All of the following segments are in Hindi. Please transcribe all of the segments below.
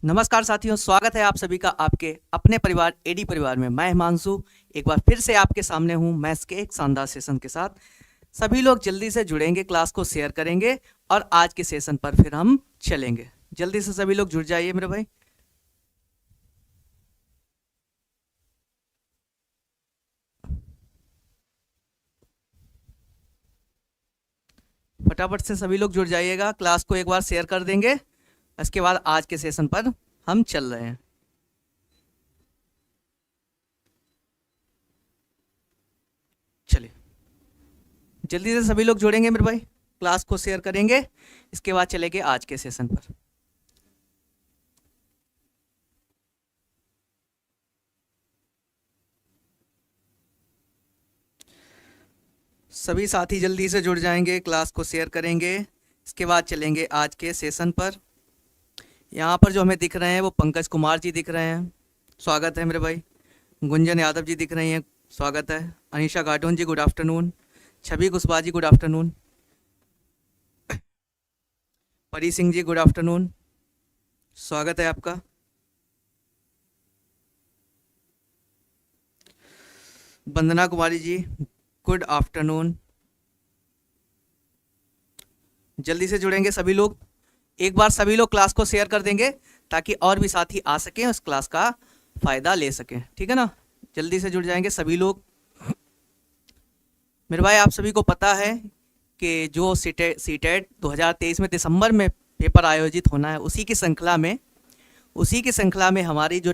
नमस्कार साथियों, स्वागत है आप सभी का आपके अपने परिवार एडी परिवार में। मैं हिमांशु एक बार फिर से आपके सामने हूं मैथ्स के एक शानदार सेशन के साथ। सभी लोग जल्दी से जुड़ेंगे, क्लास को शेयर करेंगे और आज के सेशन पर फिर हम चलेंगे। जल्दी से सभी लोग जुड़ जाइए मेरे भाई। फटाफट से सभी लोग जुड़ जाइएगा, क्लास को एक बार शेयर कर देंगे। इसके बाद आज के सेशन पर हम चल रहे हैं। चलिए, जल्दी से सभी लोग जुड़ेंगे मेरे भाई, क्लास को शेयर करेंगे। इसके बाद चलेंगे आज के सेशन पर। सभी साथी जल्दी से जुड़ जाएंगे, क्लास को शेयर करेंगे। इसके बाद चलेंगे आज के सेशन पर। यहाँ पर जो हमें दिख रहे हैं वो पंकज कुमार जी दिख रहे हैं, स्वागत है मेरे भाई। गुंजन यादव जी दिख रही हैं, स्वागत है। अनीशा घाटून जी गुड आफ्टरनून। छवि कुशवाहा जी गुड आफ्टरनून। परी सिंह जी गुड आफ्टरनून, स्वागत है आपका। Vandana Kumari ji good afternoon. जल्दी से जुड़ेंगे सभी लोग, एक बार सभी लोग क्लास को शेयर कर देंगे ताकि और भी साथी आ सकें, उस क्लास का फ़ायदा ले सकें, ठीक है ना। जल्दी से जुड़ जाएंगे सभी लोग। मेरे भाई आप सभी को पता है कि जो सीटेट 2023 में दिसंबर में पेपर आयोजित होना है, उसी की श्रृंखला में हमारी जो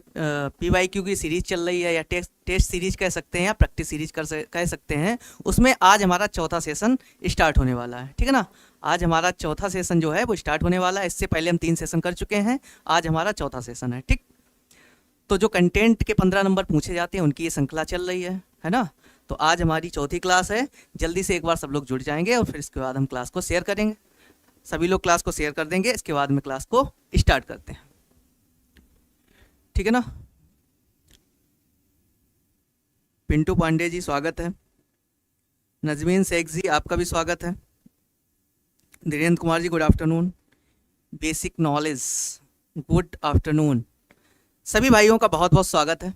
PYQ की सीरीज़ चल रही है, या टेस्ट सीरीज कह सकते हैं या प्रैक्टिस सीरीज कह सकते हैं, उसमें आज हमारा चौथा सेशन स्टार्ट होने वाला है, ठीक है ना। आज हमारा चौथा सेशन जो है वो स्टार्ट होने वाला है। इससे पहले हम 3 सेशन कर चुके हैं, आज हमारा चौथा सेशन है, ठीक। तो जो कंटेंट के 15 नंबर पूछे जाते हैं उनकी ये श्रृंखला चल रही है ना। तो आज हमारी चौथी क्लास है। जल्दी से एक बार सब लोग जुड़ जाएंगे और फिर इसके बाद हम क्लास को शेयर करेंगे। सभी लोग क्लास को शेयर कर देंगे, इसके बाद में क्लास को स्टार्ट करते हैं, ठीक है ना। पिंटू पांडे जी स्वागत है। नजमीन शेख जी आपका भी स्वागत है। Dhirendra Kumar ji good afternoon. Basic knowledge good afternoon. सभी भाइयों का बहुत बहुत स्वागत है,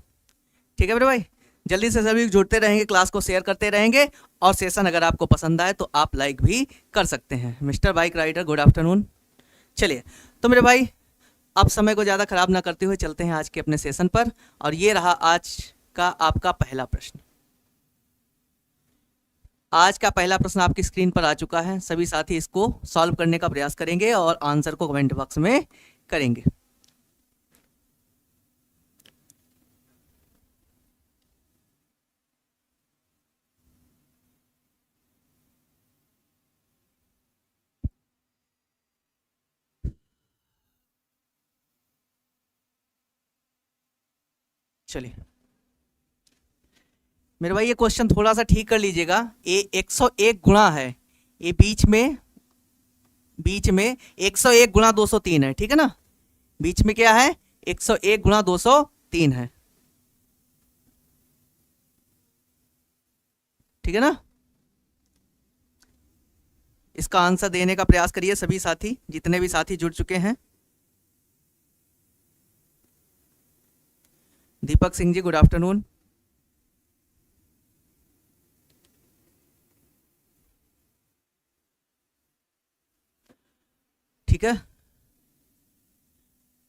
ठीक है मेरे भाई। जल्दी से सभी जुड़ते रहेंगे, क्लास को शेयर करते रहेंगे और सेशन अगर आपको पसंद आए तो आप लाइक भी कर सकते हैं। Mister bike rider good afternoon. चलिए तो मेरे भाई अब समय को ज़्यादा ख़राब ना करते हुए चलते हैं आज के अपने सेशन पर। और ये रहा आज का आपका पहला प्रश्न। आज का पहला प्रश्न आपकी स्क्रीन पर आ चुका है। सभी साथी इसको सॉल्व करने का प्रयास करेंगे और आंसर को कमेंट बॉक्स में करेंगे। चलिए मेरे भाई ये क्वेश्चन थोड़ा सा ठीक कर लीजिएगा। ये 101 गुणा है, ये बीच में 101 गुणा 203 है, ठीक है ना। बीच में क्या है, 101 गुणा 203 है, ठीक है ना। इसका आंसर देने का प्रयास करिए सभी साथी, जितने भी साथी जुड़ चुके हैं। Deepak Singh ji good afternoon. ठीक है,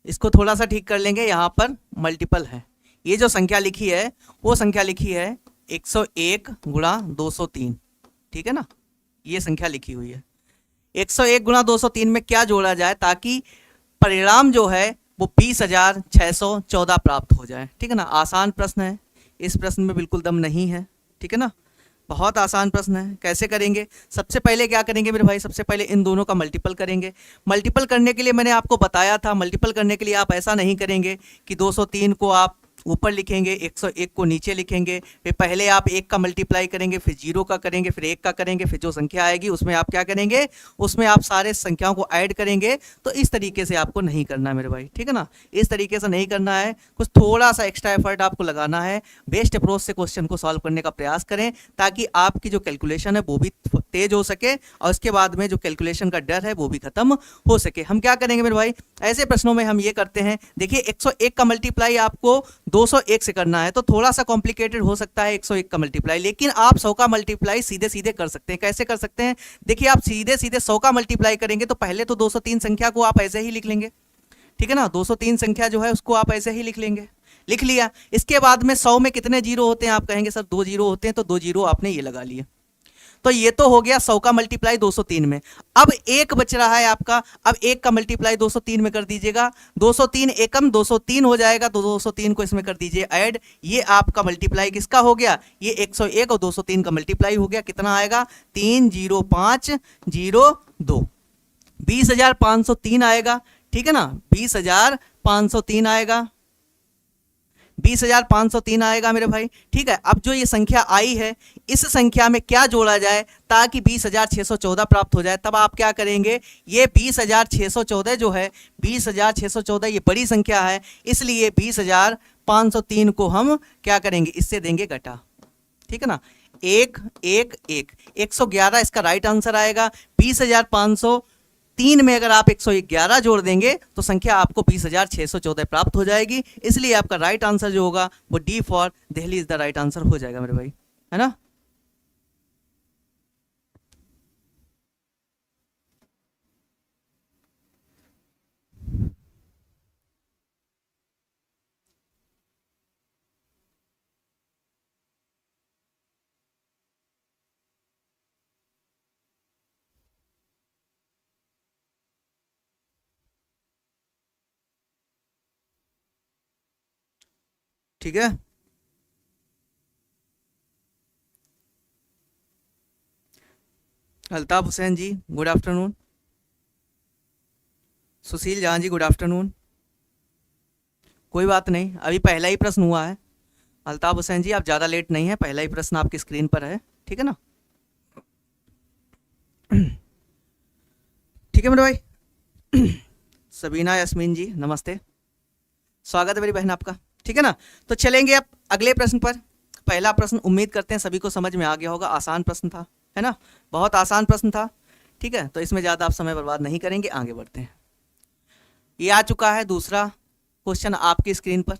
इसको थोड़ा सा ठीक कर लेंगे। यहाँ पर मल्टीपल है, ये जो संख्या लिखी है वो संख्या लिखी है 101 गुणा 203, ठीक है ना। ये संख्या लिखी हुई है 101 गुणा 203 में क्या जोड़ा जाए ताकि परिणाम जो है वो 20,614 प्राप्त हो जाए, ठीक है ना। आसान प्रश्न है, इस प्रश्न में बिल्कुल दम नहीं है, ठीक है ना। बहुत आसान प्रश्न है। कैसे करेंगे, सबसे पहले क्या करेंगे मेरे भाई, सबसे पहले इन दोनों का मल्टीपल करेंगे। मल्टीपल करने के लिए मैंने आपको बताया था, मल्टीपल करने के लिए आप ऐसा नहीं करेंगे कि 203 को आप ऊपर लिखेंगे, 101 को नीचे लिखेंगे, फिर पहले आप 1 का मल्टीप्लाई करेंगे, फिर 0 का करेंगे, फिर 1 का करेंगे, फिर जो संख्या आएगी उसमें आप क्या करेंगे, उसमें आप सारे संख्याओं को ऐड करेंगे। तो इस तरीके से आपको नहीं करना है मेरे भाई, ठीक है ना, इस तरीके से नहीं करना है, कुछ थोड़ा सा एक्स्ट्रा एफर्ट आपको लगाना है। बेस्ट अप्रोच से क्वेश्चन को सॉल्व करने का प्रयास करें ताकि आपकी जो कैलकुलेशन है वो भी तेज हो सके और उसके बाद में जो कैलकुलेशन का डर है वो भी खत्म हो सके। हम क्या करेंगे मेरे भाई, ऐसे प्रश्नों में हम ये करते हैं, देखिए 101 का मल्टीप्लाई आपको 201 से करना है तो थोड़ा सा कॉम्प्लिकेटेड हो सकता है 101 का मल्टीप्लाई, लेकिन आप 100 का मल्टीप्लाई सीधे सीधे कर सकते हैं। कैसे कर सकते हैं, देखिए आप सीधे सीधे 100 का मल्टीप्लाई करेंगे तो पहले तो 203 संख्या को आप ऐसे ही लिख लेंगे, ठीक है ना, 203 संख्या जो है उसको आप ऐसे ही लिख लेंगे, लिख लिया। इसके बाद में 100 में कितने जीरो होते हैं, आप कहेंगे सर 2 जीरो होते हैं, तो 2 जीरो आपने ये लगा लिए। तो ये तो हो गया 100 का मल्टीप्लाई 203 में। अब एक बच रहा है आपका, अब 1 का मल्टीप्लाई 203 में कर दीजिएगा, 203 एकम 203 हो जाएगा, तो 203 को इसमें कर दीजिए ऐड। ये आपका मल्टीप्लाई किसका हो गया, ये 101 और 203 का मल्टीप्लाई हो गया, कितना आएगा 30502, 20,503 आएगा, ठीक है ना, 20,503 आएगा, 20,503 आएगा मेरे भाई, ठीक है। अब जो ये संख्या आई है इस संख्या में क्या जोड़ा जाए ताकि 20,614 प्राप्त हो जाए, तब आप क्या करेंगे, ये 20,614 जो है, 20,614 ये बड़ी संख्या है, इसलिए 20,503 को हम क्या करेंगे, इससे देंगे घटा, ठीक है ना, 1 1 1 111 इसका राइट आंसर आएगा। 20,503 में अगर आप 111 जोड़ देंगे तो संख्या आपको 20,614 प्राप्त हो जाएगी, इसलिए आपका राइट आंसर जो होगा वो D for Delhi is the right answer हो जाएगा मेरे भाई, है ना। ठीक है, अल्ताफ हुसैन जी गुड आफ्टरनून, सुशील जहां जी गुड आफ्टरनून। कोई बात नहीं, अभी पहला ही प्रश्न हुआ है, अल्ताफ हुसैन जी आप ज़्यादा लेट नहीं है, पहला ही प्रश्न आपकी स्क्रीन पर है, ठीक है ना। ठीक है मेरे भाई, सबीना यास्मीन जी नमस्ते, स्वागत है मेरी बहन आपका, ठीक है ना। तो चलेंगे अब अगले प्रश्न पर। पहला प्रश्न उम्मीद करते हैं सभी को समझ में आ गया होगा, आसान प्रश्न था, है ना, बहुत आसान प्रश्न था, ठीक है। तो इसमें ज़्यादा आप समय बर्बाद नहीं करेंगे, आगे बढ़ते हैं। ये आ चुका है दूसरा क्वेश्चन आपकी स्क्रीन पर,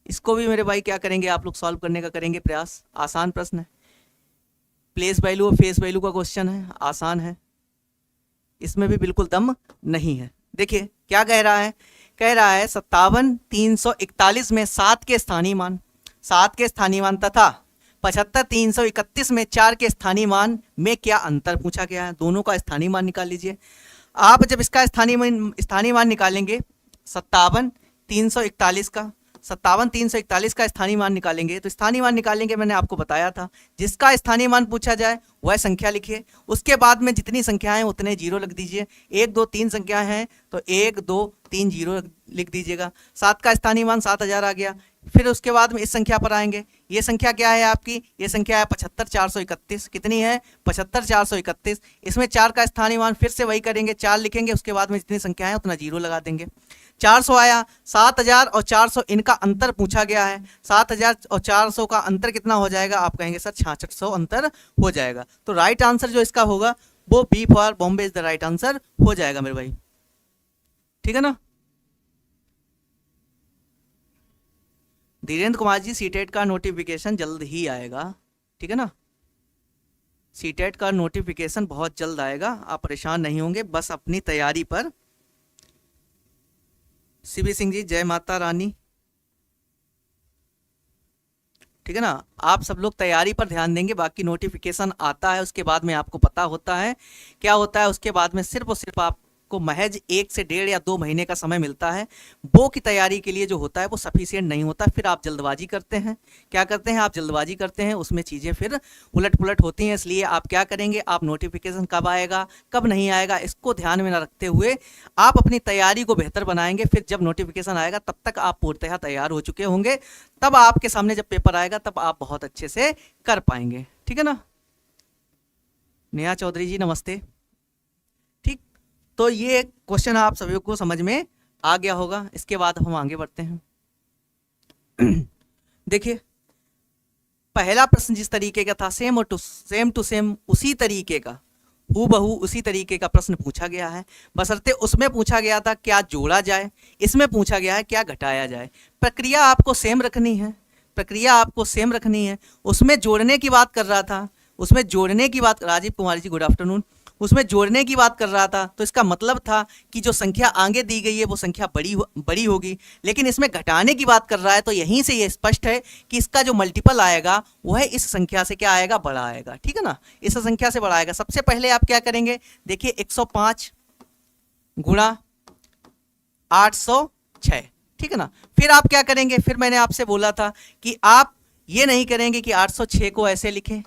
इसको भी मेरे भाई क्या करेंगे, आप लोग सॉल्व करने का करेंगे प्रयास। आसान प्रश्न है, प्लेस वैल्यू और फेस वैल्यू का क्वेश्चन है, आसान है, इसमें भी बिल्कुल दम नहीं है। देखिए क्या कह रहा है, कह रहा है 57,341 में 7 के स्थानीय मान, 7 के स्थानीय मान तथा 75,331 में 4 के स्थानीय मान में क्या अंतर पूछा गया है। दोनों का स्थानीय मान निकाल लीजिए। आप जब इसका स्थानीय मान निकालेंगे 57,341 का, 57,341 का स्थानीय मान निकालेंगे, तो स्थानीय मान निकालेंगे मैंने आपको बताया था, जिसका स्थानीय मान पूछा जाए वह संख्या लिखिए, उसके बाद में जितनी संख्याएं हैं उतने जीरो लिख दीजिए। 1 2 3 संख्याएं हैं तो 1 2 3 जीरो लिख दीजिएगा। 7 का स्थानीय मान 7,000 आ गया। फिर उसके बाद में इस संख्या पर आएंगे, ये संख्या क्या है आपकी, ये संख्या है 75,431, कितनी है 75,431। इसमें 4 का स्थानीय मान फिर से वही करेंगे, 4 लिखेंगे, उसके बाद में जितनी संख्या है उतना जीरो लगा देंगे। 400 आया, 7,000 और 400 इनका अंतर पूछा गया है, 7,000 और 400 का अंतर कितना हो जाएगा, आप कहेंगे सर 6600 अंतर हो जाएगा। तो राइट आंसर जो इसका होगा वो B for Bombay is the right answer हो जाएगा मेरे भाई, ठीक है ना। धीरेन्द्र कुमार जी सीटेट का नोटिफिकेशन जल्द ही आएगा, ठीक है ना, सीटेट का नोटिफिकेशन बहुत जल्द आएगा, आप परेशान नहीं होंगे, बस अपनी तैयारी पर। सीबी सिंह जी जय माता रानी, ठीक है ना, आप सब लोग तैयारी पर ध्यान देंगे, बाकी नोटिफिकेशन आता है उसके बाद में आपको पता होता है क्या होता है, उसके बाद में सिर्फ और सिर्फ आप आपको महज 1 से 1.5 या 2 महीने का समय मिलता है, वो की तैयारी के लिए जो होता है वो सफिशिएंट नहीं होता। फिर आप जल्दबाजी करते हैं, क्या करते हैं आप जल्दबाजी करते हैं, उसमें चीज़ें फिर उलट पुलट होती हैं। इसलिए आप क्या करेंगे, आप नोटिफिकेशन कब आएगा कब नहीं आएगा इसको ध्यान में न रखते हुए आप अपनी तैयारी को बेहतर बनाएंगे। फिर जब नोटिफिकेशन आएगा तब तक आप पूर्णतः तैयार हो चुके होंगे, तब आपके सामने जब पेपर आएगा तब आप बहुत अच्छे से कर पाएंगे। ठीक है ना। नेहा चौधरी जी नमस्ते। ठीक, तो ये क्वेश्चन आप सभी को समझ में आ गया होगा। इसके बाद हम आगे बढ़ते हैं। देखिए पहला प्रश्न जिस तरीके का था सेम टू सेम उसी तरीके का हूबहू उसी तरीके का प्रश्न पूछा गया है, बशर्ते उसमें पूछा गया था क्या जोड़ा जाए, इसमें पूछा गया है क्या घटाया जाए। प्रक्रिया आपको सेम रखनी है, प्रक्रिया आपको सेम रखनी है। उसमें जोड़ने की बात कर रहा था, उसमें जोड़ने की बात, राजीव कुमारी जी गुड आफ्टरनून, उसमें जोड़ने की बात कर रहा था, तो इसका मतलब था कि जो संख्या आगे दी गई है वो संख्या बड़ी होगी। लेकिन इसमें घटाने की बात कर रहा है, तो यहीं से ये स्पष्ट है कि इसका जो मल्टीपल आएगा वो है इस संख्या से क्या आएगा, बड़ा आएगा। ठीक है ना, इस संख्या से बड़ा आएगा। सबसे पहले आप क्या करेंगे, देखिए 105 गुणा 806, ठीक है ना। फिर आप क्या करेंगे, फिर मैंने आपसे बोला था कि आप ये नहीं करेंगे कि 806 को ऐसे लिखें,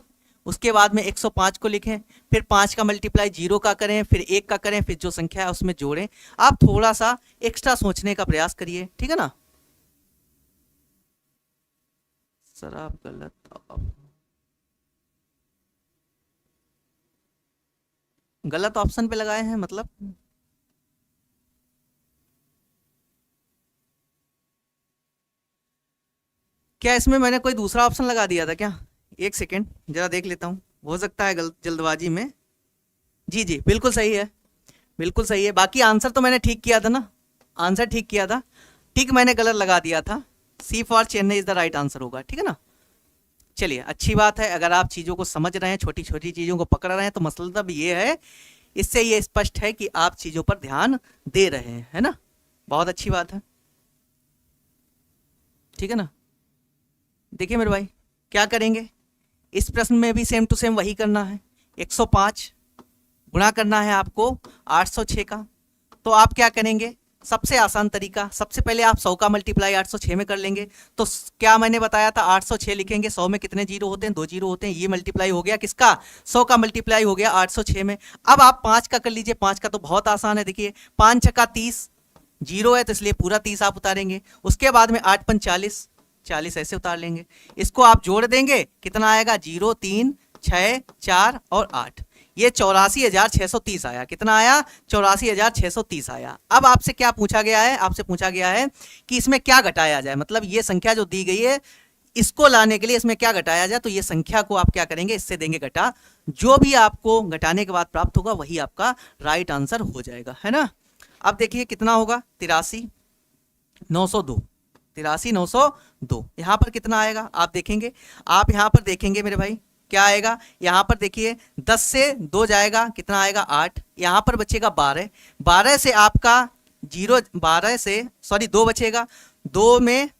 उसके बाद में 105 को लिखें, फिर 5 का मल्टीप्लाई 0 का करें, फिर 1 का करें, फिर जो संख्या है उसमें जोड़ें। आप थोड़ा सा एक्स्ट्रा सोचने का प्रयास करिए, ठीक है ना। सर आप गलत ऑप्शन पे लगाए हैं, मतलब क्या इसमें मैंने कोई दूसरा ऑप्शन लगा दिया था क्या? एक सेकेंड जरा देख लेता हूँ, हो सकता है जल्दबाजी में। जी जी बिल्कुल सही है, बिल्कुल सही है। बाकी आंसर तो मैंने ठीक किया था ना, आंसर ठीक किया था, ठीक मैंने गलत लगा दिया था। C for Chennai is the right answer होगा, ठीक है ना। चलिए अच्छी बात है, अगर आप चीज़ों को समझ रहे हैं, छोटी छोटी चीज़ों को पकड़ रहे हैं, तो मतलब ये है, इससे ये स्पष्ट है कि आप चीज़ों पर ध्यान दे रहे हैं, है ना। बहुत अच्छी बात है, ठीक है ना। देखिए मेरे भाई क्या करेंगे, इस प्रश्न में भी सेम टू सेम वही करना है। 105 गुणा करना है आपको 806 का, तो आप क्या करेंगे, सबसे आसान तरीका, सबसे पहले आप 100 का मल्टीप्लाई 806 में कर लेंगे। तो क्या मैंने बताया था, 806 लिखेंगे, 100 में कितने जीरो होते हैं, 2 जीरो होते हैं। ये मल्टीप्लाई हो गया किसका, 100 का मल्टीप्लाई हो गया 806 में। अब आप 5 का कर लीजिए, 5 का तो बहुत आसान है, देखिए 5 छक्का 30, जीरो है तो इसलिए पूरा 30 आप उतारेंगे। उसके बाद में 8 पंच 40, 40 ऐसे उतार लेंगे। इसको आप जोड़ देंगे, कितना आएगा, 0 3 6 4 और 8, ये 84,630 आया। कितना आया, 84,630 आया। अब आपसे क्या पूछा गया है, आपसे पूछा गया है कि इसमें क्या घटाया जाए, मतलब ये संख्या जो दी गई है इसको लाने के लिए इसमें क्या घटाया जाए। तो ये संख्या को आप क्या करेंगे, इससे देंगे घटा, जो भी आपको घटाने के बाद प्राप्त होगा वही आपका राइट आंसर हो जाएगा, है ना। अब देखिए कितना होगा, 83,902, 83,902। यहाँ पर कितना आएगा आप देखेंगे, आप यहाँ पर देखेंगे मेरे भाई क्या आएगा, यहाँ पर देखिए 10 से 2 जाएगा, कितना आएगा 8, यहाँ पर बचेगा 12, 12 से आपका 2 बचेगा, 2 में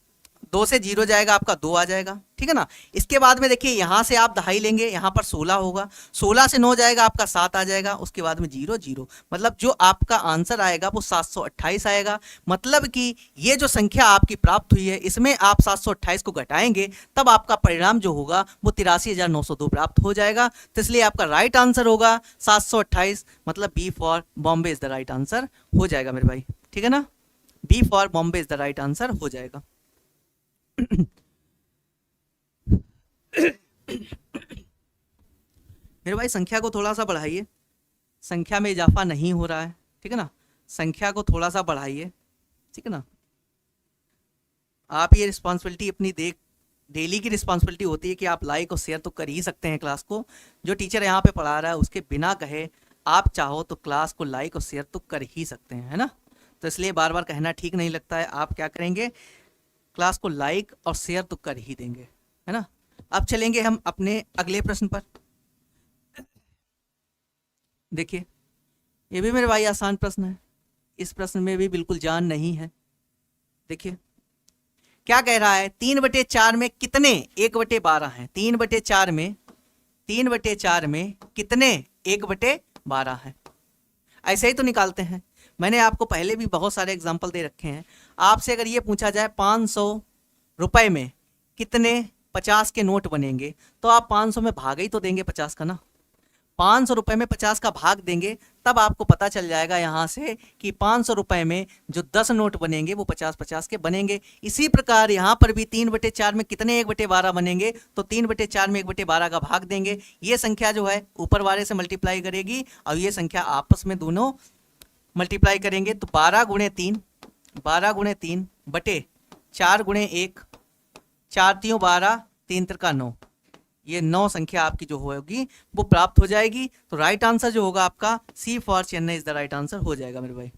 2 से 0 जाएगा आपका 2 आ जाएगा, ठीक है ना। इसके बाद में देखिए यहाँ से आप दहाई लेंगे, यहाँ पर 16 होगा, 16 से 9 जाएगा आपका 7 आ जाएगा, उसके बाद में 0 0, मतलब जो आपका आंसर आएगा वो 728 आएगा। मतलब कि ये जो संख्या आपकी प्राप्त हुई है इसमें आप 728 को घटाएंगे तब आपका परिणाम जो होगा वो 83,902 प्राप्त हो जाएगा। तो इसलिए आपका राइट आंसर होगा 728, मतलब B for Bombay is the right answer हो जाएगा मेरे भाई, ठीक है ना। B for Bombay is the right answer हो जाएगा। मेरे भाई संख्या को थोड़ा सा बढ़ाइए, संख्या में इजाफा नहीं हो रहा है, ठीक है ना। संख्या को थोड़ा सा बढ़ाइए, ठीक है ना। आप ये रिस्पॉन्सिबिलिटी अपनी डेली की रिस्पॉन्सिबिलिटी होती है कि आप लाइक और शेयर तो कर ही सकते हैं क्लास को। जो टीचर यहाँ पे पढ़ा रहा है उसके बिना कहे आप चाहो तो क्लास को लाइक और शेयर तो कर ही सकते हैं, है ना। तो इसलिए बार बार कहना ठीक नहीं लगता है। आप क्या करेंगे, क्लास को लाइक और शेयर तो कर ही देंगे, है ना। अब चलेंगे हम अपने अगले प्रश्न पर। देखिए ये भी मेरे भाई आसान प्रश्न है, इस प्रश्न में भी बिल्कुल जान नहीं है। देखिए क्या कह रहा है, 3/4 में कितने 1/12 हैं, 3/4 में कितने 1/12 हैं। ऐसे ही तो निकालते हैं, मैंने आपको पहले भी बहुत सारे एग्जाम्पल दे रखे हैं। आपसे अगर ये पूछा जाए 500 रुपए में कितने 50 के नोट बनेंगे, तो आप 500 में भाग ही तो देंगे 50 का ना। 500 रुपए में 50 का भाग देंगे, तब आपको पता चल जाएगा यहाँ से कि 500 रुपए में जो 10 नोट बनेंगे वो 50-50 के बनेंगे। इसी प्रकार यहाँ पर भी 3/4 में कितने 1/12 बनेंगे, तो 3/4 में 1/12 का भाग देंगे। ये संख्या जो है ऊपर वाले से मल्टीप्लाई करेगी और ये संख्या आपस में दोनों मल्टीप्लाई करेंगे, तो 12 × 3 बटे 4 × 1, 4 × 12, 3 × 9, ये 9 संख्या आपकी जो होगी वो प्राप्त हो जाएगी। तो राइट आंसर जो होगा आपका C for Chennai is the right answer हो जाएगा मेरे भाई,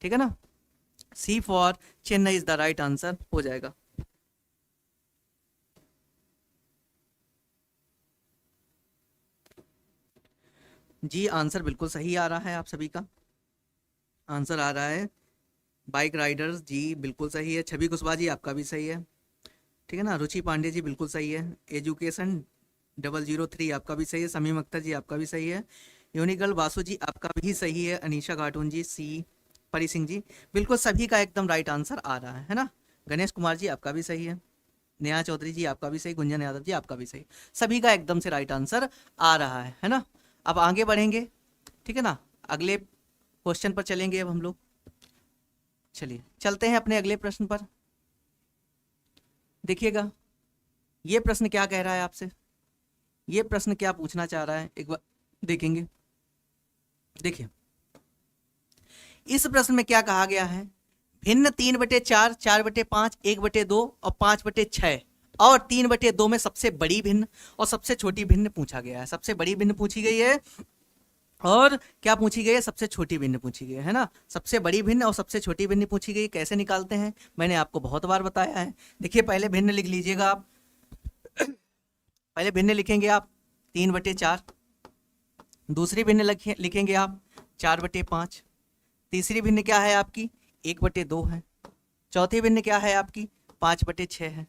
ठीक है ना। C for Chennai is the right answer हो जाएगा। जी आंसर बिल्कुल सही आ रहा है, आप सभी का आंसर आ रहा है। बाइक राइडर्स जी बिल्कुल सही है। छवि कुशवाहा जी आपका भी सही है, ठीक है ना। रुचि पांडे जी बिल्कुल सही है। एजुकेशन 003 आपका भी सही है। समीम अख्तर जी आपका भी सही है। यूनिकल वासु जी आपका भी सही है। अनीशा घाटून जी, सी परी सिंह जी, बिल्कुल सभी का एकदम राइट आंसर आ रहा है ना। गणेश कुमार जी आपका भी सही है। नेहा चौधरी जी आपका भी सही। गुंजन यादव जी आपका भी सही। सभी का एकदम से राइट आंसर आ रहा है ना। अब आगे बढ़ेंगे, ठीक है ना। अगले क्वेश्चन पर चलेंगे अब हम लोग। चलिए चलते हैं अपने अगले प्रश्न पर। देखिएगा ये प्रश्न क्या कह रहा है आपसे, ये प्रश्न क्या पूछना चाह रहा है, एक बार देखेंगे। देखिए इस प्रश्न में क्या कहा गया है, भिन्न 3/4, 4/5, 1/2 और 5/6 और 3/2 में सबसे बड़ी भिन्न और सबसे छोटी भिन्न पूछा गया है। सबसे बड़ी भिन्न पूछी गई है और क्या पूछी गई है, सबसे छोटी भिन्न पूछी गई है ना। सबसे बड़ी भिन्न और सबसे छोटी भिन्न पूछी गई, कैसे निकालते हैं मैंने आपको बहुत बार बताया है। देखिए पहले भिन्न लिख लीजिएगा आप, पहले भिन्न लिखेंगे आप 3/4, दूसरी भिन्न लिखेंगे आप 4/5, तीसरी भिन्न क्या है आपकी 1/2 है, चौथी भिन्न क्या है आपकी 5/6 है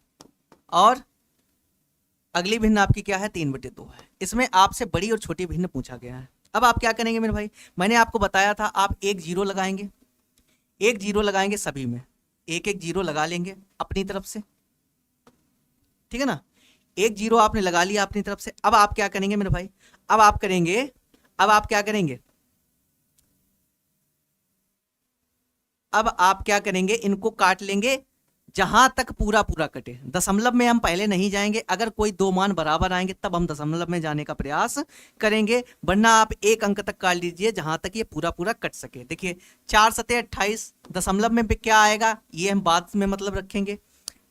और अगली भिन्न आपकी क्या है 3/2 है। इसमें आपसे बड़ी और छोटी भिन्न पूछा गया है। अब आप क्या करेंगे मेरे भाई, मैंने आपको बताया था आप एक जीरो लगाएंगे, एक जीरो लगाएंगे सभी में, एक एक जीरो लगा लेंगे अपनी तरफ से, ठीक है ना। एक जीरो आपने लगा लिया अपनी तरफ से। अब आप क्या करेंगे मेरे भाई, अब आप क्या करेंगे, अब आप क्या करेंगे, इनको काट लेंगे जहां तक पूरा पूरा कटे। दशमलव में हम पहले नहीं जाएंगे, अगर कोई दो मान बराबर आएंगे तब हम दशमलव में जाने का प्रयास करेंगे, वरना आप एक अंक तक काट लीजिए जहां तक ये पूरा पूरा कट सके। देखिए 4 × 7 = 28, दशमलव में क्या आएगा ये हम बाद में मतलब रखेंगे।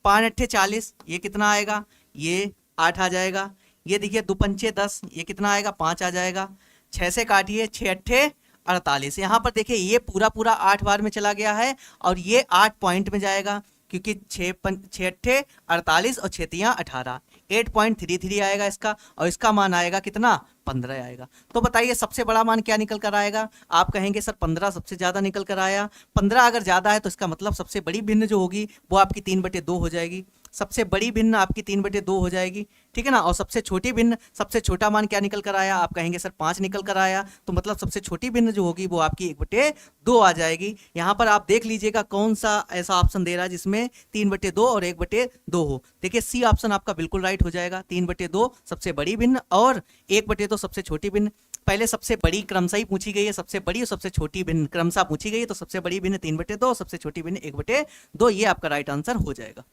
5 × 8 = 40, ये कितना आएगा, ये 8 आ जाएगा। ये देखिए 2 × 5 = 10, ये कितना आएगा 5 आ जाएगा। 6 से काटिए, 6 × 8 = 48। यहाँ पर देखिए ये पूरा पूरा 8 बार में चला गया है और ये 8 पॉइंट में जाएगा, क्योंकि 6 × 8 = 48 और 6 × 3 = 18, 8.33 आएगा इसका, और इसका मान आएगा कितना 15 आएगा। तो बताइए सबसे बड़ा मान क्या निकल कर आएगा, आप कहेंगे सर 15 सबसे ज्यादा निकल कर आया। 15 अगर ज्यादा है तो इसका मतलब सबसे बड़ी भिन्न जो होगी वो आपकी 3/2 हो जाएगी। सबसे बड़ी भिन्न आपकी 3/2 हो जाएगी, ठीक है ना। और सबसे छोटी भिन्न, सबसे छोटा मान क्या निकल कर आया, आप कहेंगे सर 5 निकल कर आया, तो मतलब सबसे छोटी भिन्न जो होगी वो आपकी 1/2 आ जाएगी। यहाँ पर आप देख लीजिएगा कौन सा ऐसा ऑप्शन दे रहा है जिसमें 3/2 और 1/2 हो। देखिए सी ऑप्शन आपका बिल्कुल राइट हो जाएगा। 3/2 सबसे बड़ी भिन्न और 1/2 सबसे छोटी भिन्न। पहले सबसे बड़ी क्रमशः ही पूछी गई है, सबसे बड़ी और सबसे छोटी भिन्न क्रमशः पूछी गई है, तो सबसे बड़ी भिन्न 3/2, सबसे छोटी भिन्न 1/2, ये आपका राइट आंसर हो जाएगा,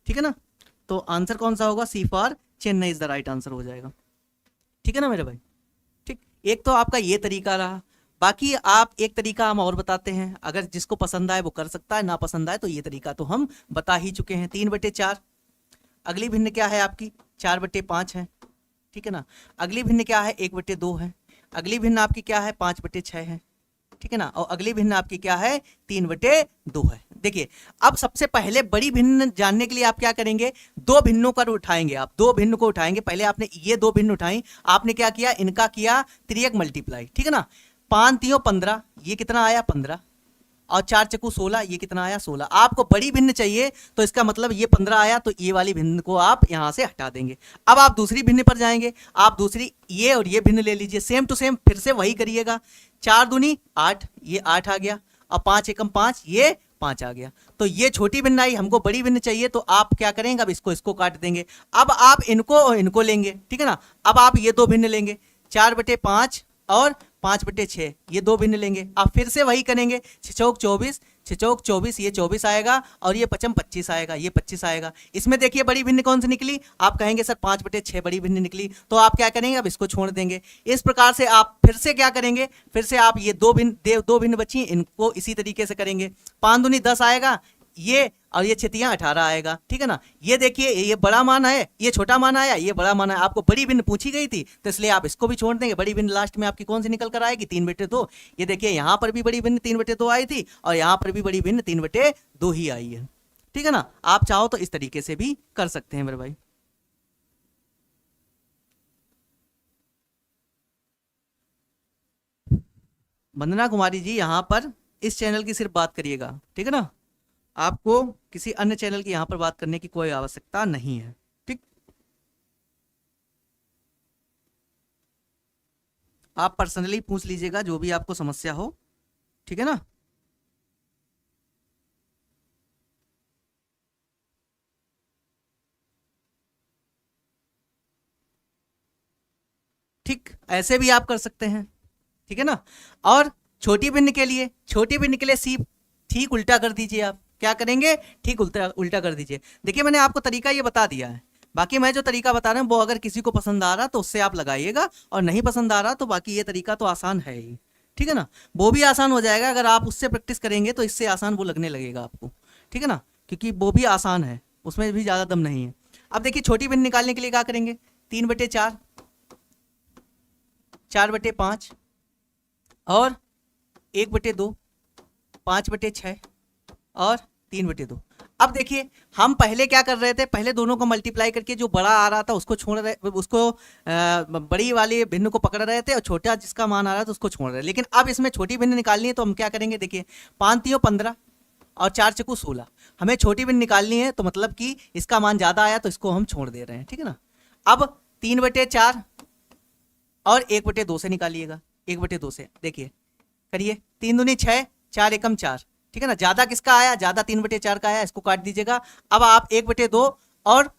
ठीक है ना। तो आंसर कौन सा होगा, C for Chennai is the right answer हो जाएगा, ठीक है ना मेरे भाई। ठीक, एक तो आपका ये तरीका रहा, बाकी आप एक तरीका हम और बताते हैं, अगर जिसको पसंद आए वो कर सकता है, ना पसंद आए तो ये तरीका तो हम बता ही चुके हैं। 3/4, अगली भिन्न क्या है आपकी 4/5 है, ठीक है ना। अगली भिन्न क्या है 1/2 है, अगली भिन्न आपकी क्या है 5/6 है, ठीक है ना। और अगली भिन्न आपकी क्या है 3/2 है। देखिए अब सबसे पहले बड़ी भिन्न जानने के लिए आप क्या करेंगे, दो भिन्नों का उठाएंगे, आप दो भिन्न को उठाएंगे। पहले आपने ये दो भिन्न उठाई, आपने क्या किया, इनका किया 3 मल्टीप्लाई, ठीक है ना। 5 × 3 = 15, ये कितना आया 15, और 4 चक्कू 16, ये कितना आया 16। आपको बड़ी भिन्न चाहिए तो इसका मतलब ये 15 आया, तो ये वाली भिन्न को आप यहाँ से हटा देंगे। अब आप दूसरी भिन्न पर जाएंगे, आप दूसरी ये और ये भिन्न ले लीजिए, सेम टू सेम फिर से वही करिएगा। 4 दूनी 8, ये 8 आ गया, और 5 एकम 5, ये 5 आ गया। तो ये छोटी भिन्न आई, हमको बड़ी भिन्न चाहिए, तो आप क्या करेंगे, अब इसको काट देंगे। अब आप इनको लेंगे, ठीक है ना। अब आप ये दो भिन्न लेंगे, 4/5 और 5/6, ये दो भिन्न लेंगे। आप फिर से वही करेंगे, 6 चौक 24, 6 चौक 24, ये 24 आएगा, और ये 5 25 आएगा, ये 25 आएगा। इसमें देखिए बड़ी भिन्न कौन सी निकली, आप कहेंगे सर 5/6 बड़ी भिन्न निकली, तो आप क्या करेंगे, अब इसको छोड़ देंगे। इस प्रकार से आप फिर से क्या करेंगे, फिर से आप ये दो भिन्न बची, इनको इसी तरीके से करेंगे। 5 दूनी 10 आएगा, ये और ये 6 18 आएगा, ठीक है ना। ये देखिए ये बड़ा मान है, ये छोटा मान आया, ये बड़ा मान है। आपको बड़ी भिन्न पूछी गई थी, तो इसलिए आप इसको भी छोड़ देंगे। बड़ी भिन्न लास्ट में आपकी कौन सी निकल कर आएगी, 3/2। ये देखिए यहाँ पर भी बड़ी भिन्न 3/2 आई थी, और यहाँ पर भी बड़ी भिन्न 3/2 ही आई है, ठीक है ना। आप चाहो तो इस तरीके से भी कर सकते हैं मेरे भाई। वंदना कुमारी जी, यहाँ पर इस चैनल की सिर्फ बात करिएगा, ठीक है ना। आपको किसी अन्य चैनल की यहां पर बात करने की कोई आवश्यकता नहीं है, ठीक। आप पर्सनली पूछ लीजिएगा जो भी आपको समस्या हो, ठीक है ना। ठीक, ऐसे भी आप कर सकते हैं, ठीक है ना। और छोटी भिन्न के लिए सी ठीक उल्टा कर दीजिए। आप क्या करेंगे, ठीक उल्टा कर दीजिए। देखिए मैंने आपको तरीका ये बता दिया है, बाकी मैं जो तरीका बता रहा हूँ वो अगर किसी को पसंद आ रहा तो उससे आप लगाइएगा, और नहीं पसंद आ रहा तो बाकी ये तरीका तो आसान है ही, ठीक है ना। वो भी आसान हो जाएगा, अगर आप उससे प्रैक्टिस करेंगे तो इससे आसान वो लगने लगेगा आपको, ठीक है ना, क्योंकि वो भी आसान है, उसमें भी ज़्यादा दम नहीं है। अब देखिए छोटी भिन्न निकालने के लिए क्या करेंगे, 3/4, 4/5 और 1/2, 5/6 और 3/2। अब देखिए हम पहले क्या कर रहे थे, पहले दोनों को मल्टीप्लाई करके जो बड़ा आ रहा था उसको छोड़ रहे, उसको बड़ी वाली भिन्न को पकड़ रहे थे, और छोटा जिसका मान आ रहा था उसको छोड़ रहे। लेकिन अब इसमें छोटी भिन्न निकालनी है तो हम क्या करेंगे, देखिए 5 3 15 और 4 चक्कू 16, हमें छोटी भिन्न निकालनी है, तो मतलब कि इसका मान ज़्यादा आया तो इसको हम छोड़ दे रहे हैं, ठीक है ना। अब 3/4 और 1/2 से निकालिएगा, 1/2 से देखिए करिए, 3 दूनी 6, 4 एकम 4, ठीक है ना। ज्यादा किसका आया, ज्यादा 3/4 का आया, इसको काट दीजिएगा। अब आप 1/2 और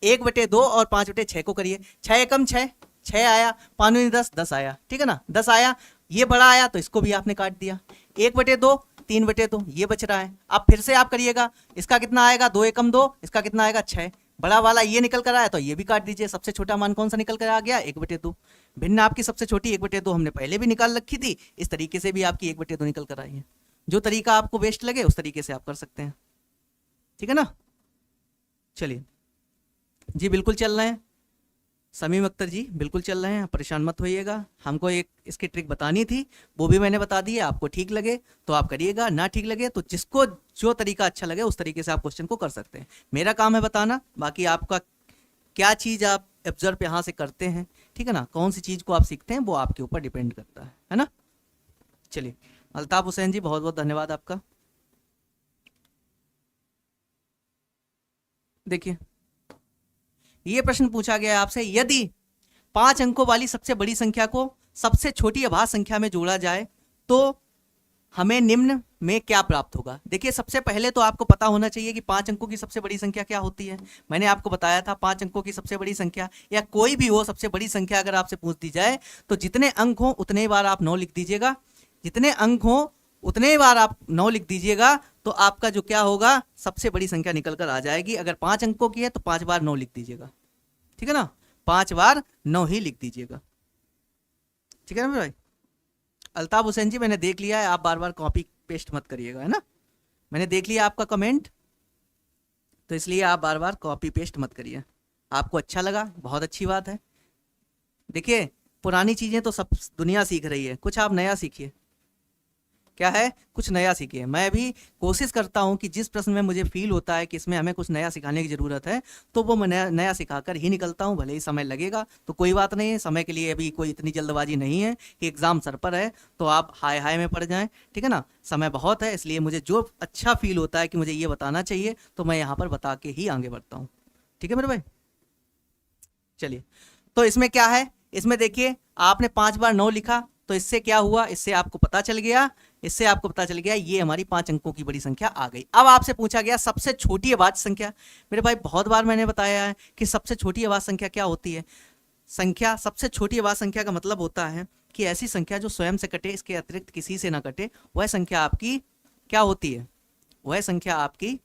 1/2 और 5/6 को करिए, 6 एकम 6, 6 आया, 5 दूनी 10, 10 आया, ठीक है ना, 10 आया। ये बड़ा आया तो इसको भी आपने काट दिया, 1/2, 3/2, ये बच रहा है। अब फिर से आप करिएगा, इसका कितना आएगा, 2 एकम 2, इसका कितना आएगा 6, बड़ा वाला ये निकल कर आया तो ये भी काट दीजिए। सबसे छोटा मान कौन सा निकल कर आ गया, 1/2। भिन्न आपकी सबसे छोटी 1/2 हमने पहले भी निकाल रखी थी, इस तरीके से भी आपकी 1/2 निकल कर आई है। जो तरीका आपको बेस्ट लगे उस तरीके से आप कर सकते हैं, ठीक है ना। चलिए जी, बिल्कुल चल रहे हैं समीम अख्तर जी, बिल्कुल चल रहे हैं, परेशान मत होइएगा। हमको एक इसकी ट्रिक बतानी थी, वो भी मैंने बता दी है। आपको ठीक लगे तो आप करिएगा, ना ठीक लगे तो जिसको जो तरीका अच्छा लगे उस तरीके से आप क्वेश्चन को कर सकते हैं। मेरा काम है बताना, बाकी आपका क्या चीज़ आप ऑब्जर्व यहाँ से करते हैं, ठीक है ना, कौन सी चीज़ को आप सीखते हैं वो आपके ऊपर डिपेंड करता है ना। चलिए अल्ताफ हुसैन जी, बहुत बहुत धन्यवाद आपका। देखिए ये प्रश्न पूछा गया है आपसे, यदि 5 अंकों वाली सबसे बड़ी संख्या को सबसे छोटी अभाज्य संख्या में जोड़ा जाए तो हमें निम्न में क्या प्राप्त होगा। देखिए सबसे पहले तो आपको पता होना चाहिए कि 5 अंकों की सबसे बड़ी संख्या क्या होती है। मैंने आपको बताया था 5 अंकों की सबसे बड़ी संख्या, या कोई भी हो सबसे बड़ी संख्या अगर आपसे पूछ दी जाए तो जितने अंक हों उतने बार आप 9 लिख दीजिएगा, जितने अंक हों उतने बार आप 9 लिख दीजिएगा, तो आपका जो क्या होगा, सबसे बड़ी संख्या निकल कर आ जाएगी। अगर 5 अंकों की है तो 5 बार 9 लिख दीजिएगा, ठीक है ना, 5 बार 9 ही लिख दीजिएगा, ठीक है ना भाई। अल्ताफ हुसैन जी मैंने देख लिया है, आप बार बार कॉपी पेस्ट मत करिएगा, है ना। मैंने देख लिया आपका कमेंट, तो इसलिए आप बार बार कॉपी पेस्ट मत करिए। आपको अच्छा लगा, बहुत अच्छी बात है। देखिए पुरानी चीज़ें तो सब दुनिया सीख रही है, कुछ आप नया सीखिए। क्या है, कुछ नया सीखे। मैं भी कोशिश करता हूँ कि जिस प्रश्न में मुझे फील होता है कि इसमें हमें कुछ नया सिखाने की ज़रूरत है, तो वो मैं नया नया सिखाकर ही निकलता हूँ। भले ही समय लगेगा तो कोई बात नहीं है, समय के लिए अभी कोई इतनी जल्दबाजी नहीं है कि एग्ज़ाम सर पर है तो आप हाय हाय में पड़ जाएं, ठीक है ना। समय बहुत है, इसलिए मुझे जो अच्छा फील होता है कि मुझे ये बताना चाहिए तो मैं यहाँ पर बता के ही आगे बढ़ता हूँ, ठीक है मेरे भाई। चलिए, तो इसमें क्या है, इसमें देखिए आपने 5 बार 9 लिखा, तो इससे क्या हुआ, इससे आपको पता चल गया, ये हमारी 5 अंकों की बड़ी संख्या आ गई। अब आपसे पूछा गया सबसे छोटी अभाज्य संख्या। मेरे भाई बहुत बार मैंने बताया है कि सबसे छोटी अभाज्य संख्या क्या होती है। सबसे छोटी अभाज्य संख्या का मतलब होता है कि ऐसी संख्या जो स्वयं से कटे, इसके अतिरिक्त किसी से ना कटे, वह संख्या आपकी क्या होती है, वह संख्या आपकी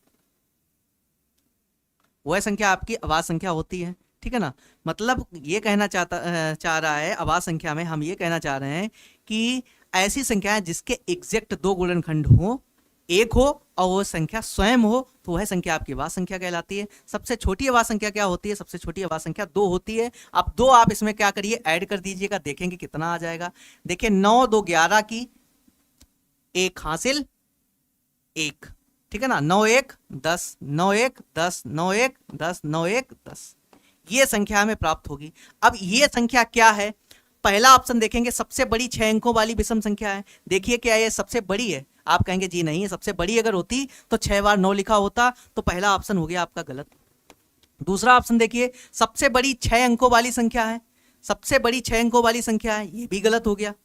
अभाज्य संख्या होती है, ठीक है ना। मतलब ये कहना चाह रहा है, अभाज्य संख्या में हम ये कहना चाह रहे हैं कि ऐसी संख्या है जिसके एग्जैक्ट 2 गुणनखंड हो, एक हो और वो संख्या स्वयं हो, तो वह संख्या आपकी अभाज्य संख्या कहलाती है। सबसे छोटी अभाज्य संख्या क्या होती है, सबसे छोटी अभाज्य संख्या 2 होती है। अब 2 आप इसमें क्या करिए, ऐड कर दीजिएगा, देखेंगे कितना आ जाएगा। देखिए 9 2 11 की 1 हासिल 1, ठीक है ना। 9 1 10, 9 1 10, 9 1 10, 9 1 10, ये संख्या हमें प्राप्त होगी। अब ये संख्या क्या है, पहला ऑप्शन देखेंगे, सबसे बड़ी 6 अंकों वाली विषम संख्या है। देखिए क्या ये सबसे बड़ी है, आप कहेंगे जी नहीं है, सबसे बड़ी अगर होती तो 6 बार 9 लिखा होता, तो पहला ऑप्शन हो गया आपका गलत। दूसरा ऑप्शन देखिए, सबसे बड़ी 6 अंकों वाली संख्या है, सबसे बड़ी 6 अंकों वाली संख्या है, ये भी गलत हो गया,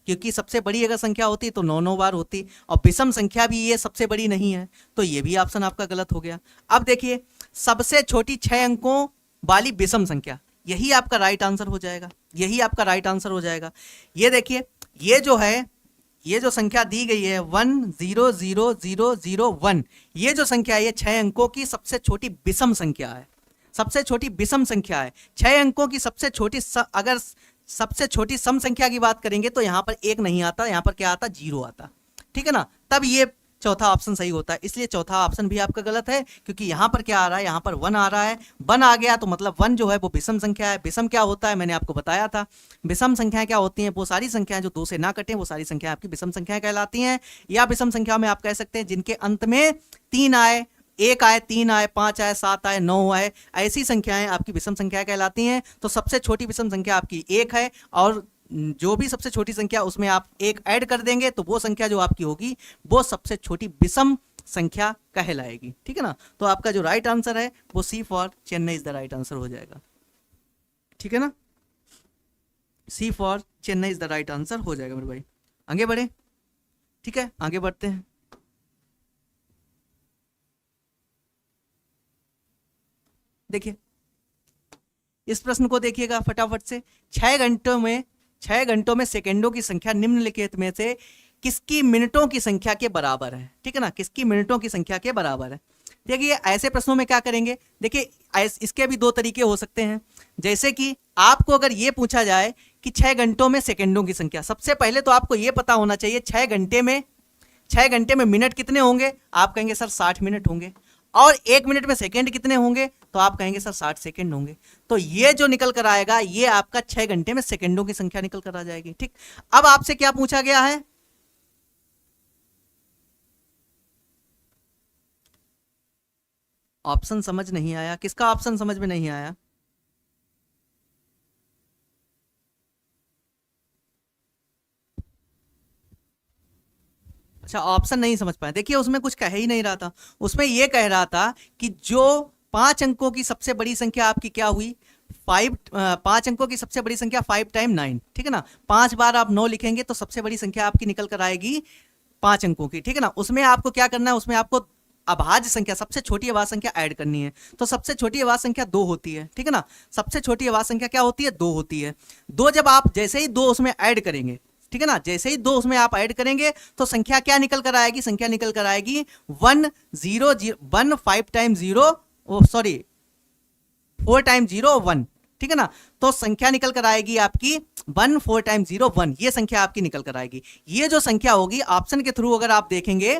क्योंकि सबसे बड़ी अगर संख्या होती तो 9 बार होती, और विषम संख्या भी ये सबसे बड़ी नहीं है, तो ये भी ऑप्शन आपका गलत हो गया। अब देखिए सबसे छोटी 6 अंकों वाली विषम संख्या, यही आपका राइट आंसर हो जाएगा, यही आपका राइट आंसर हो जाएगा। ये देखिए, ये जो है, ये जो संख्या दी गई है 1 0 0 0 0 1, ये जो संख्या है ये 6 अंकों की सबसे छोटी विषम संख्या है, सबसे छोटी विषम संख्या है। 6 अंकों की सबसे छोटी अगर सबसे छोटी सम संख्या की बात करेंगे तो यहाँ पर 1 नहीं आता, यहाँ पर क्या आता, 0 आता, ठीक है ना। तब ये चौथा ऑप्शन सही होता है, इसलिए चौथा ऑप्शन भी आपका गलत है, क्योंकि यहाँ पर क्या आ रहा है, यहाँ पर 1 आ रहा है, 1 आ गया तो मतलब 1 जो है वो विषम संख्या है। विषम क्या होता है, मैंने आपको बताया था, विषम संख्याएं क्या होती हैं, वो सारी संख्याएं जो 2 से ना कटें, वो सारी संख्याएं आपकी विषम संख्याएं कहलाती हैं। या विषम संख्या में आप कह सकते हैं जिनके अंत में 3 आए, 1 आए, 3 आए, 5 आए, 7 आए, 9 आए, ऐसी संख्याएं आपकी विषम संख्याएं कहलाती हैं। तो सबसे छोटी विषम संख्या आपकी 1 है, और जो भी सबसे छोटी संख्या उसमें आप 1 ऐड कर देंगे तो वो संख्या जो आपकी होगी वो सबसे छोटी विषम संख्या कहलाएगी, ठीक है ना। तो आपका जो राइट आंसर है वो C for Chennai is the right answer हो जाएगा, ठीक है ना। C for Chennai is the right answer हो जाएगा मेरे भाई। आगे बढ़े, ठीक है, आगे बढ़ते हैं। देखिए इस प्रश्न को देखिएगा फटाफट से। 6 घंटों में सेकेंडों की संख्या निम्नलिखित में से किसकी मिनटों की संख्या के बराबर है, ठीक है ना, किसकी मिनटों की संख्या के बराबर है। देखिए ऐसे प्रश्नों में क्या करेंगे, देखिए इसके भी 2 तरीके हो सकते हैं। जैसे कि आपको अगर ये पूछा जाए कि 6 घंटों में सेकेंडों की संख्या, सबसे पहले तो आपको ये पता होना चाहिए 6 घंटे में मिनट कितने होंगे, आप कहेंगे सर 60 मिनट होंगे, और 1 मिनट में सेकंड कितने होंगे, तो आप कहेंगे सर 60 सेकंड होंगे। तो ये जो निकल कर आएगा ये आपका 6 घंटे में सेकंडों की संख्या निकल कर आ जाएगी, ठीक। अब आपसे क्या पूछा गया है, ऑप्शन समझ नहीं आया, किसका ऑप्शन समझ में नहीं आया, अच्छा ऑप्शन नहीं समझ पाए। देखिए उसमें कुछ कह ही नहीं रहा था, उसमें यह कह रहा था कि जो 5 अंकों की सबसे बड़ी संख्या आपकी क्या हुई, 5 अंकों की सबसे बड़ी संख्या 5 टाइम 9, ठीक है ना। 5 बार आप 9 लिखेंगे तो सबसे बड़ी संख्या आपकी निकल कर आएगी 5 अंकों की, ठीक है ना। उसमें आपको क्या करना है, उसमें आपको अभाज्य संख्या, सबसे छोटी अभाज्य संख्या ऐड करनी है। तो सबसे छोटी अभाज्य संख्या 2 होती है, ठीक है ना। सबसे छोटी अभाज्य संख्या क्या होती है, 2 होती है। 2 जब आप जैसे ही 2 उसमें ऐड करेंगे, ठीक है ना, जैसे ही 2 उसमें आप ऐड करेंगे तो संख्या क्या निकल कर आएगी, संख्या निकल कर आएगी 1 0 0 1 5 टाइम 0 सॉरी 4 टाइम 0 1, ठीक है ना। तो संख्या निकल कर आएगी आपकी 1 4 टाइम 0 1, ये संख्या आपकी निकल कर आएगी। ये जो संख्या होगी ऑप्शन के थ्रू अगर आप देखेंगे,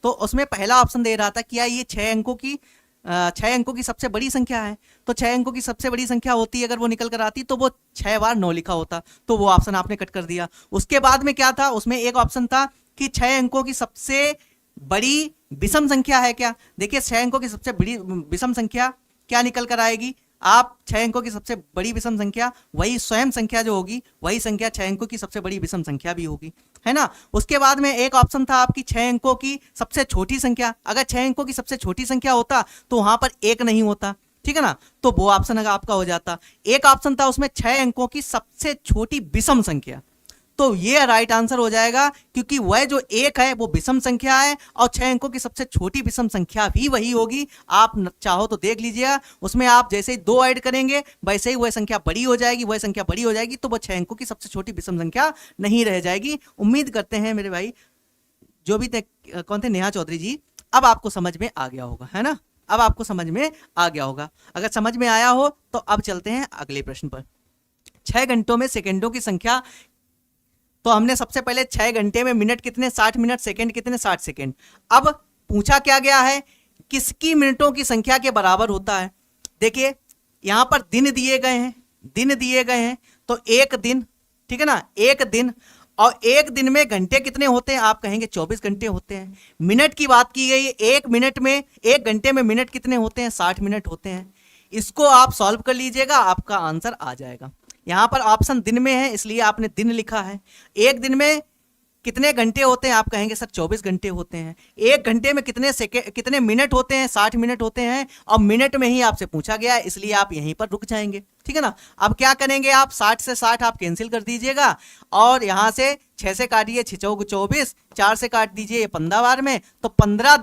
तो उसमें पहला ऑप्शन दे रहा था क्या ये 6 अंकों की 6 अंकों की सबसे बड़ी संख्या है, तो 6 अंकों की सबसे बड़ी संख्या होती है, अगर वो निकल कर आती तो वो 6 बार 9 लिखा होता, तो वो ऑप्शन आपने कट कर दिया। उसके बाद में क्या था, उसमें एक ऑप्शन था कि 6 अंकों की सबसे बड़ी विषम संख्या है क्या। देखिए 6 अंकों की सबसे बड़ी विषम संख्या क्या निकल कर आएगी, आप 6 अंकों की सबसे बड़ी विषम संख्या, वही स्वयं संख्या जो होगी वही संख्या 6 अंकों की सबसे बड़ी विषम संख्या भी होगी, है ना। उसके बाद में एक ऑप्शन था आपकी 6 अंकों की सबसे छोटी संख्या, अगर 6 अंकों की सबसे छोटी संख्या होता तो वहां पर एक नहीं होता, ठीक है ना, तो वो ऑप्शन अगर आपका हो जाता। एक ऑप्शन था उसमें 6 अंकों की सबसे छोटी विषम संख्या, तो ये राइट आंसर हो जाएगा, क्योंकि वह जो एक है वो विषम संख्या है और 6 अंकों की सबसे छोटी विषम संख्या भी वही होगी। आप चाहो तो देख लीजिएगा, उसमें आप जैसे ही 2 ऐड करेंगे वैसे ही वह संख्या बड़ी हो जाएगी, वह संख्या बड़ी हो जाएगी, तो वह 6 अंकों की सबसे छोटी विषम संख्या नहीं रह जाएगी। उम्मीद करते हैं मेरे भाई जो भी कौन थे, नेहा चौधरी जी, अब आपको समझ में आ गया होगा, है ना, अब आपको समझ में आ गया होगा। अगर समझ में आया हो तो अब चलते हैं अगले प्रश्न पर। 6 घंटों में सेकेंडों की संख्या, तो हमने सबसे पहले 6 घंटे में मिनट कितने, 60 मिनट, सेकंड कितने, 60 सेकंड। अब पूछा क्या गया है, किसकी मिनटों की संख्या के बराबर होता है। देखिए यहां पर दिन दिए गए हैं, दिन दिए गए हैं, तो एक दिन, ठीक है ना, एक दिन, और एक दिन में घंटे कितने होते हैं, आप कहेंगे 24 घंटे होते हैं। मिनट की बात की गई है, एक मिनट में, एक घंटे में मिनट कितने होते हैं, 60 मिनट होते हैं। इसको आप सॉल्व कर लीजिएगा, आपका आंसर आ जाएगा। यहां पर ऑप्शन दिन में है इसलिए आपने दिन लिखा है। एक दिन में कितने घंटे होते हैं, आप कहेंगे सर 24 घंटे होते हैं। एक घंटे में कितने सेकेंड, कितने मिनट होते हैं, 60 मिनट होते हैं, और मिनट में ही आपसे पूछा गया है इसलिए आप यहीं पर रुक जाएंगे, ठीक है ना। अब क्या करेंगे आप, 60 से 60 आप कैंसिल कर दीजिएगा, और यहां से 6 से काटिए, 6 चौक 24, 4 से काट दीजिए 15 बार में, तो 15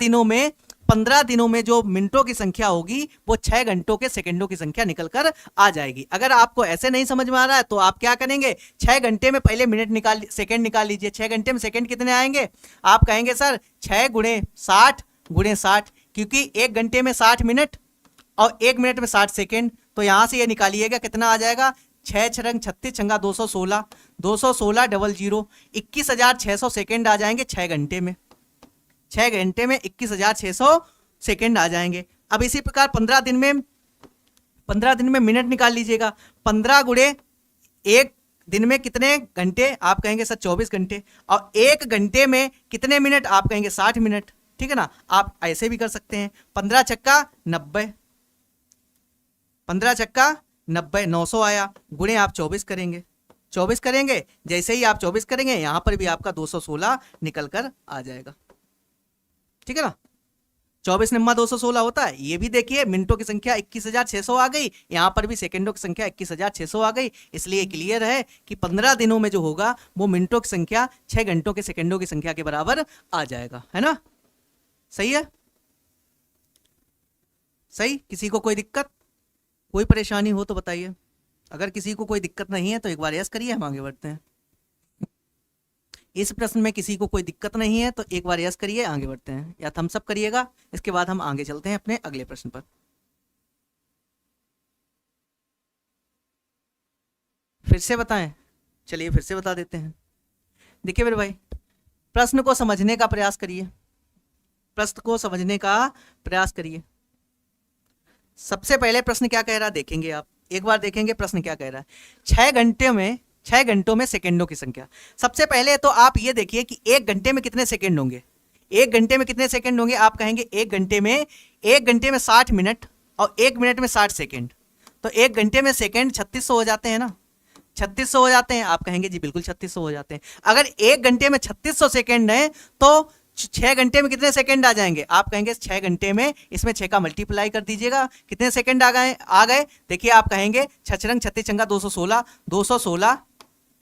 दिनों में जो मिनटों की संख्या होगी वो 6 घंटों के सेकंडों की संख्या निकल कर आ जाएगी। अगर आपको ऐसे नहीं समझ में आ रहा है तो आप क्या करेंगे, 6 घंटे में पहले मिनट निकाल, सेकंड निकाल लीजिए। 6 घंटे में सेकंड कितने आएंगे, आप कहेंगे सर 6 गुणे 60, क्योंकि एक घंटे में 60 मिनट और एक मिनट में 60 सेकेंड, तो यहां से ये निकालिएगा कितना आ जाएगा, 6 छंग 36 छंगा 216, 216 डबल 0, 21,600 सेकेंड आ जाएंगे 6 घंटे में। 6 घंटे में 21,600 सेकेंड आ जाएंगे। अब इसी प्रकार 15 दिन में मिनट निकाल लीजिएगा। 15 गुणे एक दिन में कितने घंटे, आप कहेंगे सर 24 घंटे, और एक घंटे में कितने मिनट, आप कहेंगे 60 मिनट, ठीक है ना। आप ऐसे भी कर सकते हैं, 15 छक्का 90, 15 छक्का 90, 900 आया, गुणे आप 24 करेंगे, 24 करेंगे, जैसे ही आप 24 करेंगे यहां पर भी आपका 216 निकल कर आ जाएगा, ठीक है ना। 24 निम्मा 216 होता है। ये भी देखिए मिनटों की संख्या 21,600 आ गई, यहां पर भी सेकंडों की संख्या 21,600 आ गई, इसलिए क्लियर है कि 15 दिनों में जो होगा वो मिनटों की संख्या 6 घंटों के सेकंडों की संख्या के बराबर आ जाएगा, है ना। सही है, सही। किसी को कोई दिक्कत, कोई परेशानी हो तो बताइए। अगर किसी को कोई दिक्कत नहीं है तो एक बार यस करिए, हम आगे बढ़ते हैं। इस प्रश्न में किसी को कोई दिक्कत नहीं है तो एक बार यस करिए, आगे बढ़ते हैं, या थम्स अप करिएगा। इसके बाद हम आगे चलते हैं अपने अगले प्रश्न पर। फिर से बताएं, चलिए फिर से बता देते हैं। देखिए मेरे भाई, प्रश्न को समझने का प्रयास करिए, प्रश्न को समझने का प्रयास करिए। सबसे पहले प्रश्न क्या कह रहा है देखेंगे, आप एक बार देखेंगे प्रश्न क्या कह रहा है। 6 घंटों में सेकंडों की संख्या। सबसे पहले तो आप ये देखिए कि एक घंटे में कितने सेकंड होंगे, एक घंटे में कितने सेकंड होंगे, आप कहेंगे एक घंटे में 60 मिनट और एक मिनट में 60 सेकंड, तो एक घंटे में सेकंड 3600 हो जाते हैं ना, 3600 हो जाते हैं। आप कहेंगे जी बिल्कुल 3600 हो जाते हैं। अगर एक घंटे में 3600 सेकंड है तो 6 घंटे में कितने सेकंड आ जाएंगे, आप कहेंगे 6 घंटे में इसमें 6 का मल्टीप्लाई कर दीजिएगा, कितने सेकंड आ गए। देखिए आप कहेंगे 6 36 छंगा 216, 216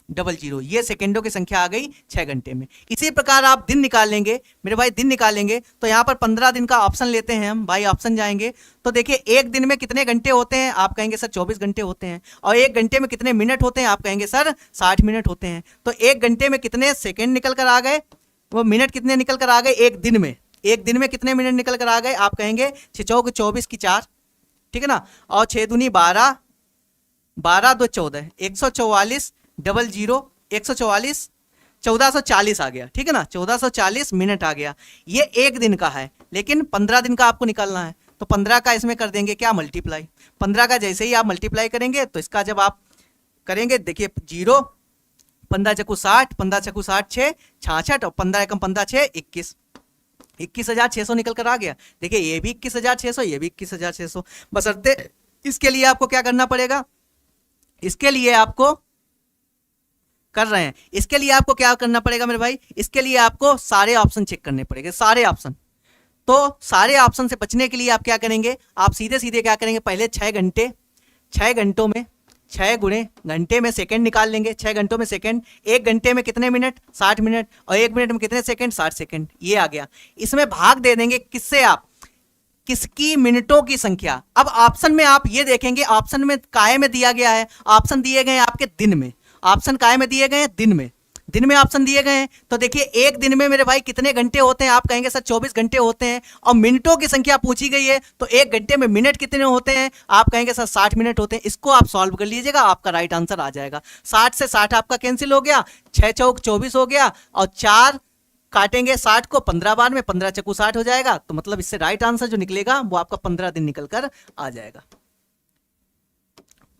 डबल 0, ये सेकंडों की संख्या आ गई 6 घंटे में। इसी प्रकार आप दिन निकाल लेंगे मेरे भाई, दिन निकालेंगे तो यहाँ पर 15 दिन का ऑप्शन लेते हैं हम भाई, ऑप्शन जाएंगे तो देखिए एक दिन में कितने घंटे होते हैं, आप कहेंगे सर 24 घंटे होते हैं, और एक घंटे में कितने मिनट होते हैं, आप कहेंगे सर 60 मिनट होते हैं। तो एक घंटे में कितने सेकेंड निकल कर आ गए, वो मिनट कितने निकल कर आ गए एक दिन में कितने मिनट निकल कर आ गए, आप कहेंगे 6 चौक 24 की 4, ठीक है ना, और 6 दूनी 12, 12 2 14, 144 डबल 0, 144, 1440 आ गया, ठीक है ना, 1440 मिनट आ गया। ये एक दिन का है, लेकिन 15 दिन का आपको निकालना है, तो 15 का इसमें कर देंगे क्या, मल्टीप्लाई। 15 का जैसे ही आप मल्टीप्लाई करेंगे तो इसका जब आप करेंगे, देखिए 0, 15 चक्कू 60, 15 चक्कू 60 6 66, और 15 एकम 15 6 21, 21,600 निकल कर आ गया। देखिए ये भी 21,600, ये भी 21,600। बशर्ते इसके लिए आपको क्या करना पड़ेगा, इसके लिए आपको कर रहे हैं, इसके लिए आपको क्या करना पड़ेगा मेरे भाई, इसके लिए आपको सारे ऑप्शन चेक करने पड़ेंगे, सारे ऑप्शन। तो सारे ऑप्शन से बचने के लिए आप क्या करेंगे, आप सीधे सीधे क्या करेंगे, पहले 6 घंटे, 6 घंटों में 6 गुणे घंटे में सेकंड निकाल लेंगे, 6 घंटों में सेकंड, 1 घंटे में कितने मिनट, 60 मिनट, और 1 मिनट में कितने सेकंड, 60 सेकंड, ये आ गया। इसमें भाग दे देंगे किससे, आप किसकी, मिनटों की संख्या। अब ऑप्शन में आप ये देखेंगे, ऑप्शन में काय में दिया गया है, ऑप्शन दिए गए हैं आपके दिन में, ऑप्शन काय में दिए गए हैं, दिन में, दिन में ऑप्शन दिए गए हैं। तो देखिए एक दिन में मेरे भाई कितने घंटे होते हैं, आप कहेंगे सर 24 घंटे होते हैं, और मिनटों की संख्या पूछी गई है, तो 1 घंटे में मिनट कितने होते हैं, आप कहेंगे सर 60 मिनट होते हैं। इसको आप सॉल्व कर लीजिएगा, आपका राइट आंसर आ जाएगा। 60 से 60 आपका कैंसिल हो गया, 6 चौक 24 हो गया, और 4 काटेंगे 60 को 15 बार में, 15 चक्कू 60 हो जाएगा। तो मतलब इससे राइट आंसर जो निकलेगा वो आपका 15 दिन निकल कर आ जाएगा,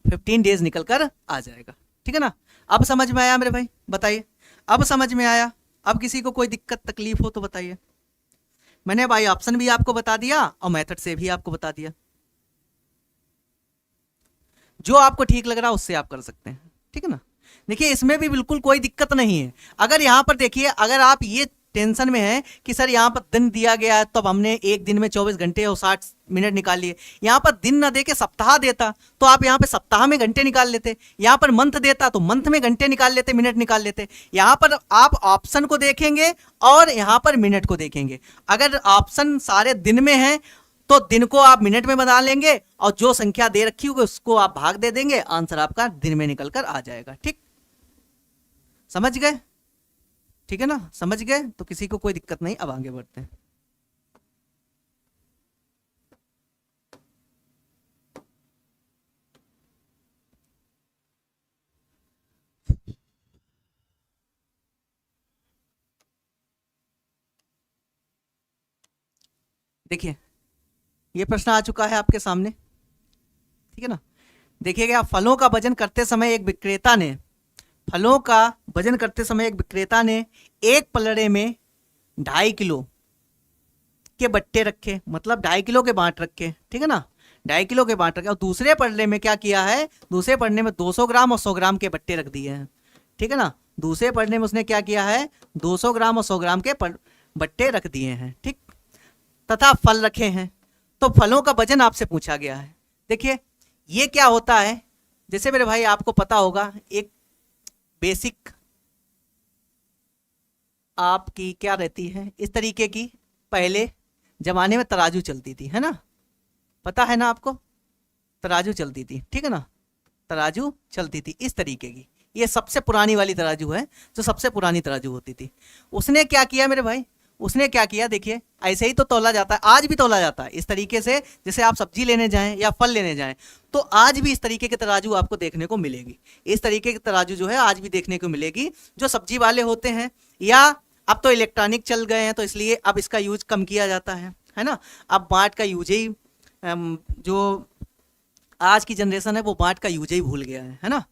15 डेज निकल कर आ जाएगा। ठीक है ना, अब समझ में आया मेरे भाई, बताइए, अब समझ में आया। अब किसी को कोई दिक्कत तकलीफ हो तो बताइए। मैंने भाई ऑप्शन भी आपको बता दिया और मेथड से भी आपको बता दिया, जो आपको ठीक लग रहा है उससे आप कर सकते हैं। ठीक है ना, देखिए इसमें भी बिल्कुल कोई दिक्कत नहीं है। अगर यहां पर देखिए, अगर आप ये टेंशन में है कि सर यहाँ पर दिन दिया गया है, तो हमने एक दिन में 24 घंटे और 60 मिनट निकाल लिए, यहाँ पर दिन ना दे के सप्ताह देता तो आप यहाँ पे सप्ताह में घंटे निकाल लेते, यहाँ पर मंथ देता तो मंथ में घंटे निकाल लेते, मिनट निकाल लेते। यहाँ पर आप ऑप्शन को देखेंगे और यहाँ पर मिनट को देखेंगे। अगर ऑप्शन सारे दिन में है तो दिन को आप मिनट में बना लेंगे, और जो संख्या दे रखी होगी उसको आप भाग दे देंगे, आंसर आपका दिन में निकल कर आ जाएगा। ठीक, समझ गए? ठीक है ना, समझ गए तो किसी को कोई दिक्कत नहीं। अब आगे बढ़ते हैं। देखिए ये प्रश्न आ चुका है आपके सामने। ठीक है ना, देखिएगा, फलों का वजन करते समय एक विक्रेता ने, फलों का वजन करते समय एक विक्रेता ने एक पलड़े में 2.5 किलो के बट्टे रखे, मतलब 2.5 किलो के बांट रखे। ठीक है ना, 2.5 किलो के बांट रखे, और दूसरे पलड़े में क्या किया है, दूसरे पलड़े में 200 ग्राम और 100 ग्राम के बट्टे रख दिए हैं। ठीक है ना, दूसरे पलड़े में उसने क्या किया है, 200 ग्राम और 100 ग्राम के बट्टे रख दिए हैं। ठीक, तथा फल रखे हैं। तो फलों का वजन आपसे पूछा गया है। देखिए ये क्या होता है, जैसे मेरे भाई आपको पता होगा, एक बेसिक आपकी क्या रहती है, इस तरीके की पहले जमाने में तराजू चलती थी, है ना, पता है ना आपको, तराजू चलती थी। ठीक है ना, तराजू चलती थी इस तरीके की, ये सबसे पुरानी वाली तराजू है, जो सबसे पुरानी तराजू होती थी। उसने क्या किया मेरे भाई, उसने क्या किया, देखिए ऐसे ही तो तौला जाता है, आज भी तौला जाता है इस तरीके से। जैसे आप सब्जी लेने जाएं या फल लेने जाएं तो आज भी इस तरीके के तराजू आपको देखने को मिलेगी। इस तरीके की तराजू जो है आज भी देखने को मिलेगी, जो सब्जी वाले होते हैं, या अब तो इलेक्ट्रॉनिक चल गए हैं तो इसलिए अब इसका यूज कम किया जाता है ना। अब बाट का यूज ही जो आज की जनरेशन है वो बाट का यूज ही भूल गया है ना।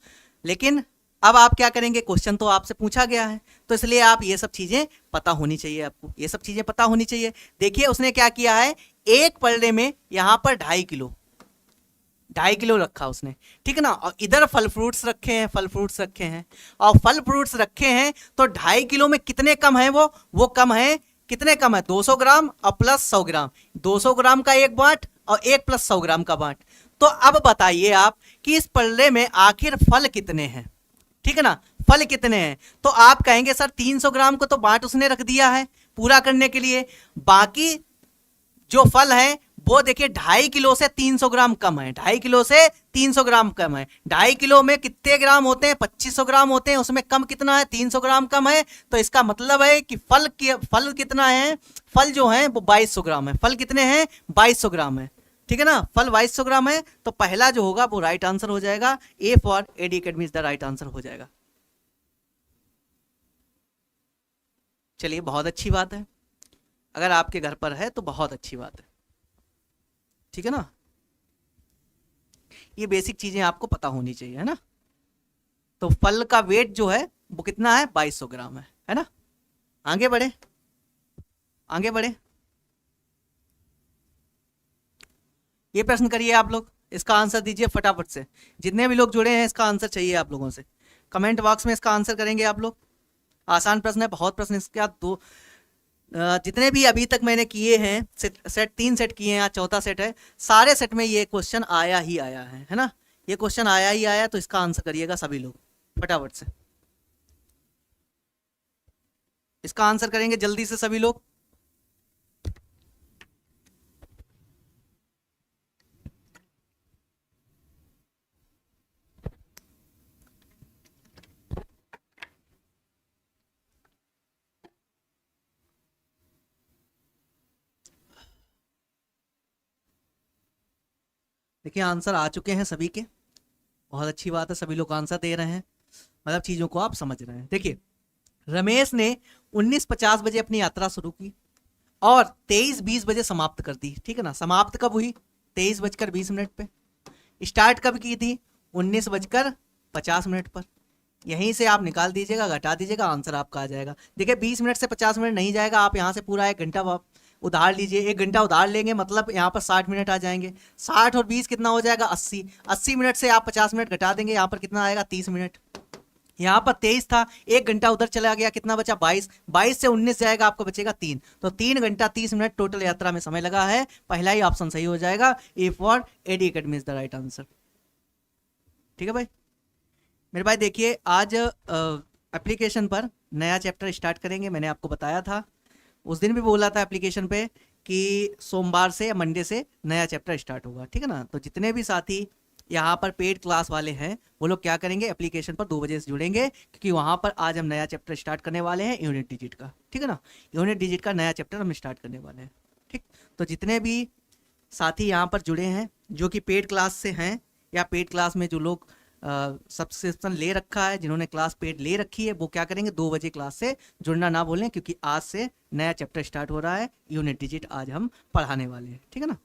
लेकिन अब आप क्या करेंगे, क्वेश्चन तो आपसे पूछा गया है, तो इसलिए आप ये सब चीजें पता होनी चाहिए, आपको ये सब चीजें पता होनी चाहिए। देखिए उसने क्या किया है, एक पलड़े में यहाँ पर 2.5 किलो रखा उसने। ठीक है ना, और इधर फल फ्रूट्स रखे हैं, फल फ्रूट्स रखे हैं, और फल फ्रूट्स रखे हैं तो 2.5 किलो में कितने कम है, वो कम है, कितने कम है, 200 ग्राम और प्लस 100 ग्राम, 200 ग्राम का एक बाट और एक प्लस 100 ग्राम का बाट। तो अब बताइए आप कि इस पलड़े में आखिर फल कितने हैं। ठीक है ना, फल कितने हैं, तो आप कहेंगे सर 300 ग्राम को तो बाट उसने रख दिया है पूरा करने के लिए, बाकी जो फल है वो देखिए 2.5 किलो से 300 ग्राम कम है, 2.5 किलो से 300 ग्राम कम है। 2.5 किलो में कितने ग्राम होते हैं, 2500 ग्राम होते हैं, उसमें कम कितना है, 300 ग्राम कम है। तो इसका मतलब है कि फल कितना है, फल जो है वो 2200 ग्राम है। फल कितने हैं, 2200 ग्राम है। ठीक है ना, फल 2200 ग्राम है, तो पहला जो होगा वो राइट आंसर हो जाएगा, A for AD academy is the right answer हो जाएगा। चलिए बहुत अच्छी बात है, अगर आपके घर पर है तो बहुत अच्छी बात है। ठीक है ना, ये बेसिक चीजें आपको पता होनी चाहिए, है ना। तो फल का वेट जो है वो कितना है, 2200 ग्राम है ना। आगे बढ़े, आगे बढ़े, ये प्रश्न करिए आप लोग, इसका आंसर दीजिए फटाफट से। जितने भी लोग जुड़े हैं इसका आंसर चाहिए आप लोगों से, कमेंट बॉक्स में इसका आंसर करेंगे आप लोग। आसान प्रश्न है, बहुत प्रश्न इसके बाद दो जितने भी अभी तक मैंने किए हैं सेट 3 सेट किए हैं, आज चौथा सेट है, सारे सेट में ये क्वेश्चन आया ही आया है ना। ये क्वेश्चन आया ही आया, तो इसका आंसर करिएगा सभी लोग फटाफट से, इसका आंसर करेंगे जल्दी से सभी लोग। देखिए आंसर आ चुके हैं सभी के, बहुत अच्छी बात है, सभी लोग आंसर दे रहे हैं, मतलब चीजों को आप समझ रहे हैं। देखिए रमेश ने 19:50 बजे अपनी यात्रा शुरू की और 23:20 बजे समाप्त कर दी, ठीक है ना। समाप्त कब हुई, 23:20 पे। स्टार्ट कब की थी, 19:50 पर। यहीं से आप निकाल दीजिएगा, घटा दीजिएगा, आंसर आपका आ जाएगा। देखिए 20 मिनट से 50 मिनट नहीं जाएगा, आप यहाँ से पूरा 1 घंटा उधार लीजिए, 1 घंटा उधार लेंगे मतलब यहाँ पर 60 मिनट आ जाएंगे। 60 और 20 कितना हो जाएगा, 80। 80 मिनट से आप 50 मिनट घटा देंगे, यहाँ पर कितना आएगा, 30 मिनट। यहाँ पर 23 था, 1 घंटा उधर चला गया, कितना बचा, 22। 22 से 19 जाएगा, आपको बचेगा 3। तो 3 घंटा 30 मिनट टोटल यात्रा में समय लगा है। पहला ही ऑप्शन सही हो जाएगा, A for AD academy is the right answer. ठीक है भाई, मेरे भाई देखिए आज एप्लीकेशन पर नया चैप्टर स्टार्ट करेंगे, मैंने आपको बताया था उस दिन भी बोला था एप्लीकेशन पे कि सोमवार से या मंडे से नया चैप्टर स्टार्ट होगा, ठीक है ना। तो जितने भी साथी यहाँ पर पेड क्लास वाले हैं वो लोग क्या करेंगे, एप्लीकेशन पर 2 बजे से जुड़ेंगे, क्योंकि वहाँ पर आज हम नया चैप्टर स्टार्ट करने वाले हैं यूनिट डिजिट का, ठीक है ना। यूनिट डिजिट का नया चैप्टर हम स्टार्ट करने वाले हैं, ठीक। तो जितने भी साथी यहाँ पर जुड़े हैं जो कि पेड क्लास से हैं या पेड क्लास में जो लोग सब्सक्रिप्शन ले रखा है, जिन्होंने क्लास पेड ले रखी है, वो क्या करेंगे, 2 बजे क्लास से जुड़ना ना भूलें, क्योंकि आज से नया चैप्टर स्टार्ट हो रहा है, यूनिट डिजिट आज हम पढ़ाने वाले हैं, ठीक है ना।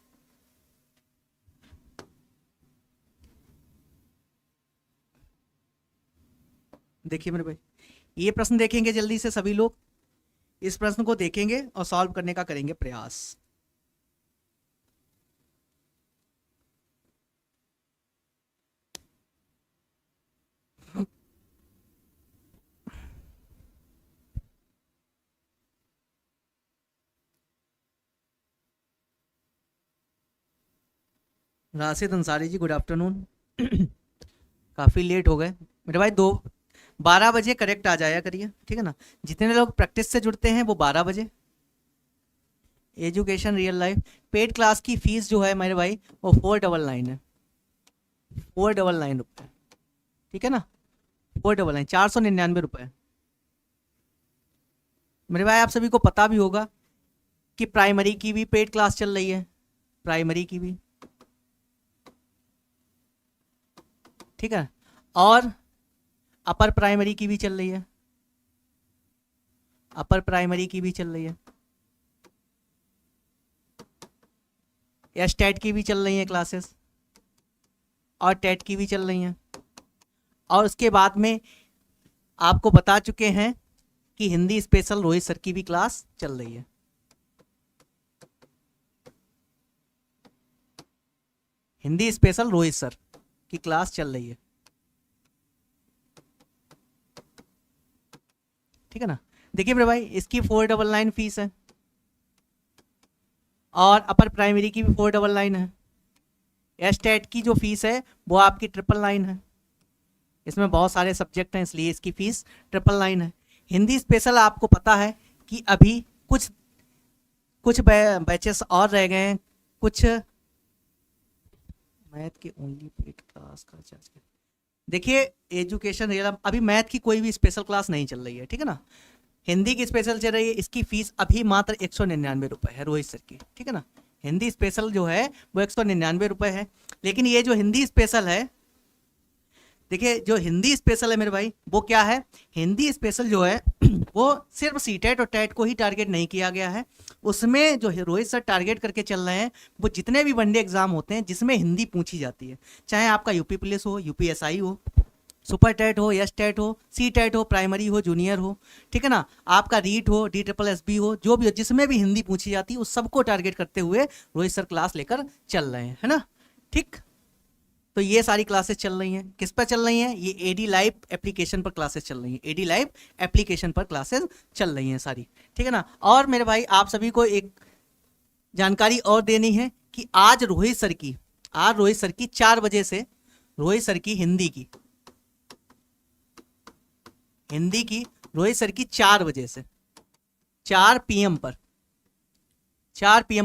देखिए मेरे भाई, ये प्रश्न देखेंगे जल्दी से सभी लोग, इस प्रश्न को देखेंगे और सॉल्व करने का करेंगे प्रयास। Rashid Ansari ji good afternoon. काफ़ी लेट हो गए मेरे भाई, 12 बजे करेक्ट आ जाया करिए, ठीक है ना। जितने लोग प्रैक्टिस से जुड़ते हैं वो 12 बजे। Education real life paid class की फीस जो है मेरे भाई वो 499 है, 499 रुपये, ठीक है ना। 499, 499 रुपये। मेरे भाई आप सभी को पता भी होगा कि प्राइमरी की भी पेड क्लास चल रही है, प्राइमरी की भी, ठीक है, और अपर प्राइमरी की भी चल रही है, अपर प्राइमरी की भी चल रही है, या स्टेट की भी चल रही हैं क्लासेस, और टेट की भी चल रही हैं। और उसके बाद में आपको बता चुके हैं कि हिंदी स्पेशल रोहित सर की भी क्लास चल रही है। हिंदी स्पेशल रोहित सर की क्लास चल रही है, ठीक है ना। देखिए मेरे भाई इसकी 499 फीस है, और अपर प्राइमरी की भी 499 है। एस्टेट की जो फीस है वो आपकी 999 है। इसमें बहुत सारे सब्जेक्ट हैं इसलिए इसकी फीस 999 है। हिंदी स्पेशल आपको पता है कि अभी कुछ कुछ बैचेस और रह गए हैं, कुछ मैथ के ओनली पेड क्लास का चार्ज। देखिए एजुकेशन रियल अभी मैथ की कोई भी स्पेशल क्लास नहीं चल रही है, ठीक है ना। हिंदी की स्पेशल चल रही है, इसकी फीस अभी मात्र 199 रुपये है रोहित सर की, ठीक है ना। हिंदी स्पेशल जो है वो 199 रुपये है, लेकिन ये जो हिंदी स्पेशल है देखिए जो हिंदी स्पेशल है मेरे भाई, वो क्या है, हिंदी स्पेशल जो है वो सिर्फ सीटेट और टेट को ही टारगेट नहीं किया गया है। उसमें जो रोहित सर टारगेट करके चल रहे हैं वो जितने भी वनडे एग्जाम होते हैं जिसमें हिंदी पूछी जाती है, चाहे आपका यूपी पुलिस हो, यूपीएसआई हो, सुपर टेट हो, यस टेट हो, सी टेट हो, प्राइमरी हो, जूनियर हो, ठीक है ना, आपका रीट हो, डी ट्रिपल एस बी हो, जो भी हो जिसमें भी हिंदी पूछी जाती है उस सबको टारगेट करते हुए रोहित सर क्लास लेकर चल रहे हैं, है ना। ठीक, तो ये सारी क्लासेस चल रही हैं, किस पर चल रही हैं, ये एडी लाइव एप्लीकेशन पर क्लासेस चल रही हैं, एडी लाइव एप्लीकेशन पर क्लासेस चल रही हैं सारी, ठीक है ना। और मेरे भाई आप सभी को एक जानकारी और देनी है कि आज रोहित सर की 4 बजे से रोहित सर की हिंदी की रोहित सर की 4 बजे से 4 PM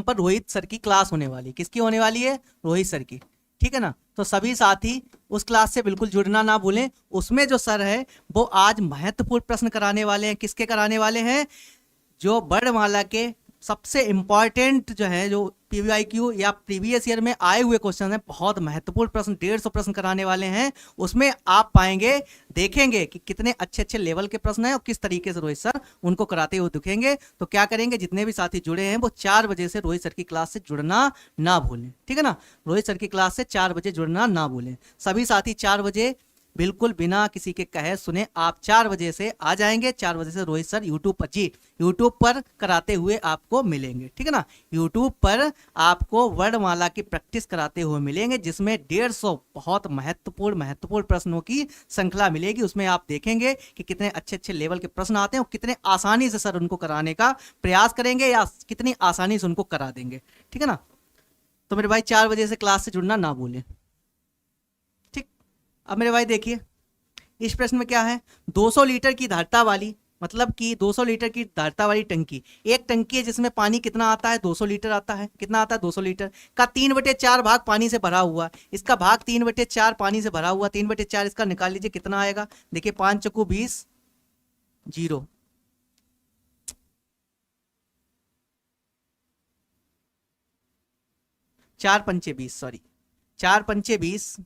पर रोहित सर की क्लास होने वाली, किसकी होने वाली है, रोहित सर की, ठीक है ना। तो सभी साथी उस क्लास से बिल्कुल जुड़ना ना भूलें। उसमें जो सर है वो आज महत्वपूर्ण प्रश्न कराने वाले हैं, किसके कराने वाले हैं, जो वर्णमाला के सबसे इंपॉर्टेंट जो है, जो पीवाईक्यू या प्रीवियस ईयर में आए हुए क्वेश्चन हैं, बहुत महत्वपूर्ण प्रश्न 150 प्रश्न कराने वाले हैं। उसमें आप पाएंगे, देखेंगे कि कितने अच्छे अच्छे लेवल के प्रश्न हैं और किस तरीके से रोहित सर उनको कराते हुए दिखेंगे। तो क्या करेंगे, जितने भी साथी जुड़े हैं वो 4 बजे से रोहित सर की क्लास से जुड़ना ना भूलें, ठीक है ना। रोहित सर की क्लास से 4 बजे जुड़ना ना भूलें। सभी साथी 4 बजे बिल्कुल बिना किसी के कहे सुने आप 4 बजे से आ जाएंगे। 4 बजे से रोहित सर यूट्यूब पर कराते हुए आपको मिलेंगे, ठीक है ना। यूट्यूब पर आपको वर्णमाला की प्रैक्टिस कराते हुए मिलेंगे, जिसमें 150 बहुत महत्वपूर्ण प्रश्नों की श्रृंखला मिलेगी। उसमें आप देखेंगे कि कितने अच्छे अच्छे लेवल के प्रश्न आते हैं और कितने आसानी से सर उनको कराने का प्रयास करेंगे या कितनी आसानी से उनको करा देंगे, ठीक है ना। तो मेरे भाई 4 बजे से क्लास से जुड़ना ना भूलें। अब मेरे भाई देखिए इस प्रश्न में क्या है, 200 लीटर की धारता वाली, मतलब कि 200 लीटर की धारता वाली टंकी, एक टंकी है जिसमें पानी कितना आता है, 200 लीटर आता है। कितना आता है, 200 लीटर का 3/4 भाग पानी से भरा हुआ, इसका भाग 3/4 पानी से भरा हुआ, 3/4 इसका निकाल लीजिए कितना आएगा। देखिए 5 चक्कू 20, 0, 4 पंचे 20, सॉरी 4 पंचे 20,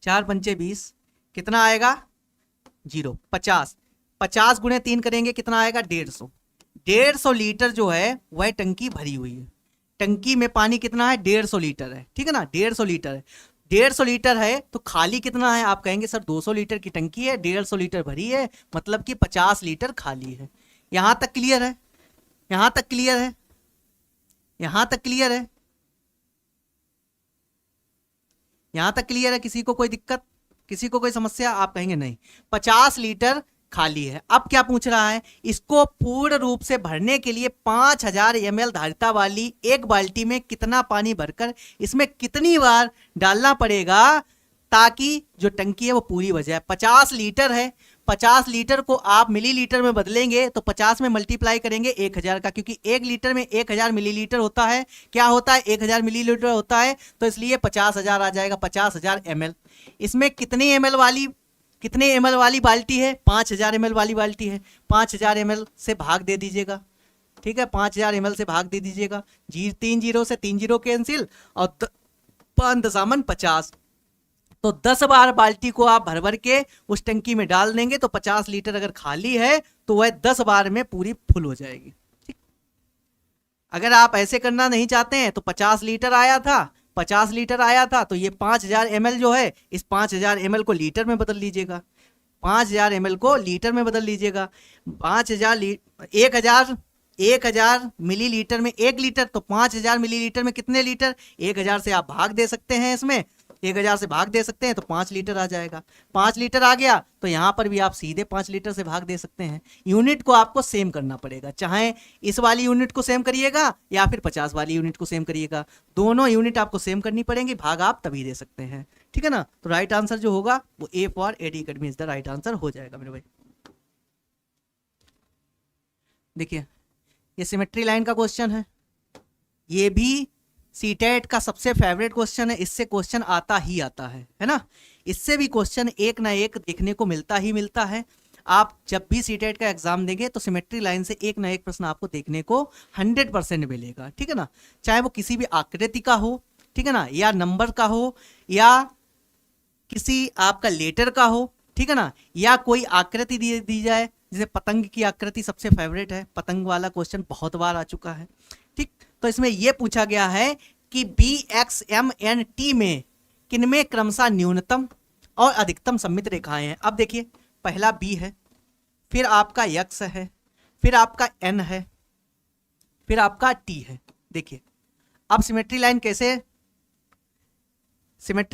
4 पंचे 20 कितना आएगा, 0, 50 गुणे 3 करेंगे कितना आएगा, 150 लीटर जो है वह टंकी भरी हुई है। टंकी में पानी कितना है, 150 लीटर है, ठीक है ना, 150 लीटर है। 150 लीटर है तो खाली कितना है, आप कहेंगे सर 200 लीटर की टंकी है, 150 लीटर भरी है, मतलब कि 50 लीटर खाली है। यहां तक क्लियर है, यहां तक क्लियर है, यहां तक क्लियर है, यहां तक क्लियर है। किसी को कोई दिक्कत, किसी को कोई समस्या, आप कहेंगे नहीं, 50 लीटर खाली है। अब क्या पूछ रहा है, इसको पूर्ण रूप से भरने के लिए 5000 ml धारिता वाली एक बाल्टी में कितना पानी भरकर इसमें कितनी बार डालना पड़ेगा ताकि जो टंकी है वो पूरी हो जाए। 50 लीटर है, 50 लीटर को आप मिलीलीटर में बदलेंगे तो 50 में मल्टीप्लाई करेंगे 1000 का, क्योंकि 1 लीटर में 1000 मिलीलीटर होता है। क्या होता है, 1000 मिलीलीटर होता है, तो इसलिए 50,000 आ जाएगा, 50,000 ml। इसमें कितने ml वाली बाल्टी है, 5000 ml वाली बाल्टी है। 5000 ml से भाग दे दीजिएगा, ठीक है, 5000 ml से भाग दे दीजिएगा। 3 जीरो से 3 जीरो कैंसिल और 5.50, तो 10 बार बाल्टी को आप भर भर के उस टंकी में डाल देंगे तो 50 लीटर अगर खाली है तो वह 10 बार में पूरी फुल हो जाएगी। ठीक, अगर आप ऐसे करना नहीं चाहते हैं तो 50 लीटर आया था, 50 लीटर आया था तो ये 5000 ml जो है, इस 5000 ml को लीटर में बदल लीजिएगा, 5000 ml को लीटर में बदल लीजिएगा। 1000 मिलीलीटर में 1 लीटर, तो 5000 मिलीलीटर में कितने लीटर, 1000 से आप भाग दे सकते हैं, इसमें 1000 से भाग दे सकते हैं तो 5 लीटर आ जाएगा। 5 लीटर आ गया तो यहां पर भी आप सीधे 5 लीटर से भाग दे सकते हैं। यूनिट को आपको सेम करना पड़ेगा, चाहे इस वाली यूनिट को सेम करिएगा या फिर 50 वाली यूनिट को सेम करिएगा, दोनों यूनिट आपको सेम करनी पड़ेंगी, भाग आप तभी दे सकते हैं, ठीक है ना। तो राइट आंसर जो होगा वो A for AD academy is the right answer हो जाएगा मेरे भाई। देखिए ये सिमेट्री लाइन का क्वेश्चन है, ये भी सीटेट का सबसे फेवरेट क्वेश्चन है, इससे क्वेश्चन आता ही आता है ना। इससे भी क्वेश्चन एक ना एक देखने को मिलता ही मिलता है। आप जब भी सीटेट का एग्जाम देंगे तो सिमेट्री लाइन से एक ना एक प्रश्न आपको देखने को 100% मिलेगा, ठीक है ना। चाहे वो किसी भी आकृति का हो, ठीक है ना, या नंबर का हो, या किसी आपका लेटर का हो, ठीक है ना, या कोई आकृति दी जाए, जैसे पतंग की आकृति सबसे फेवरेट है, पतंग वाला क्वेश्चन बहुत बार आ चुका है, ठीक। तो इसमें यह पूछा गया है कि B X M N T में किनमें क्रमशः न्यूनतम और अधिकतम सममित रेखाएं हैं। अब देखिए, पहला बी है, फिर आपका यक्स है, फिर आपका एन है, फिर आपका टी है। देखिए अब सिमेट्री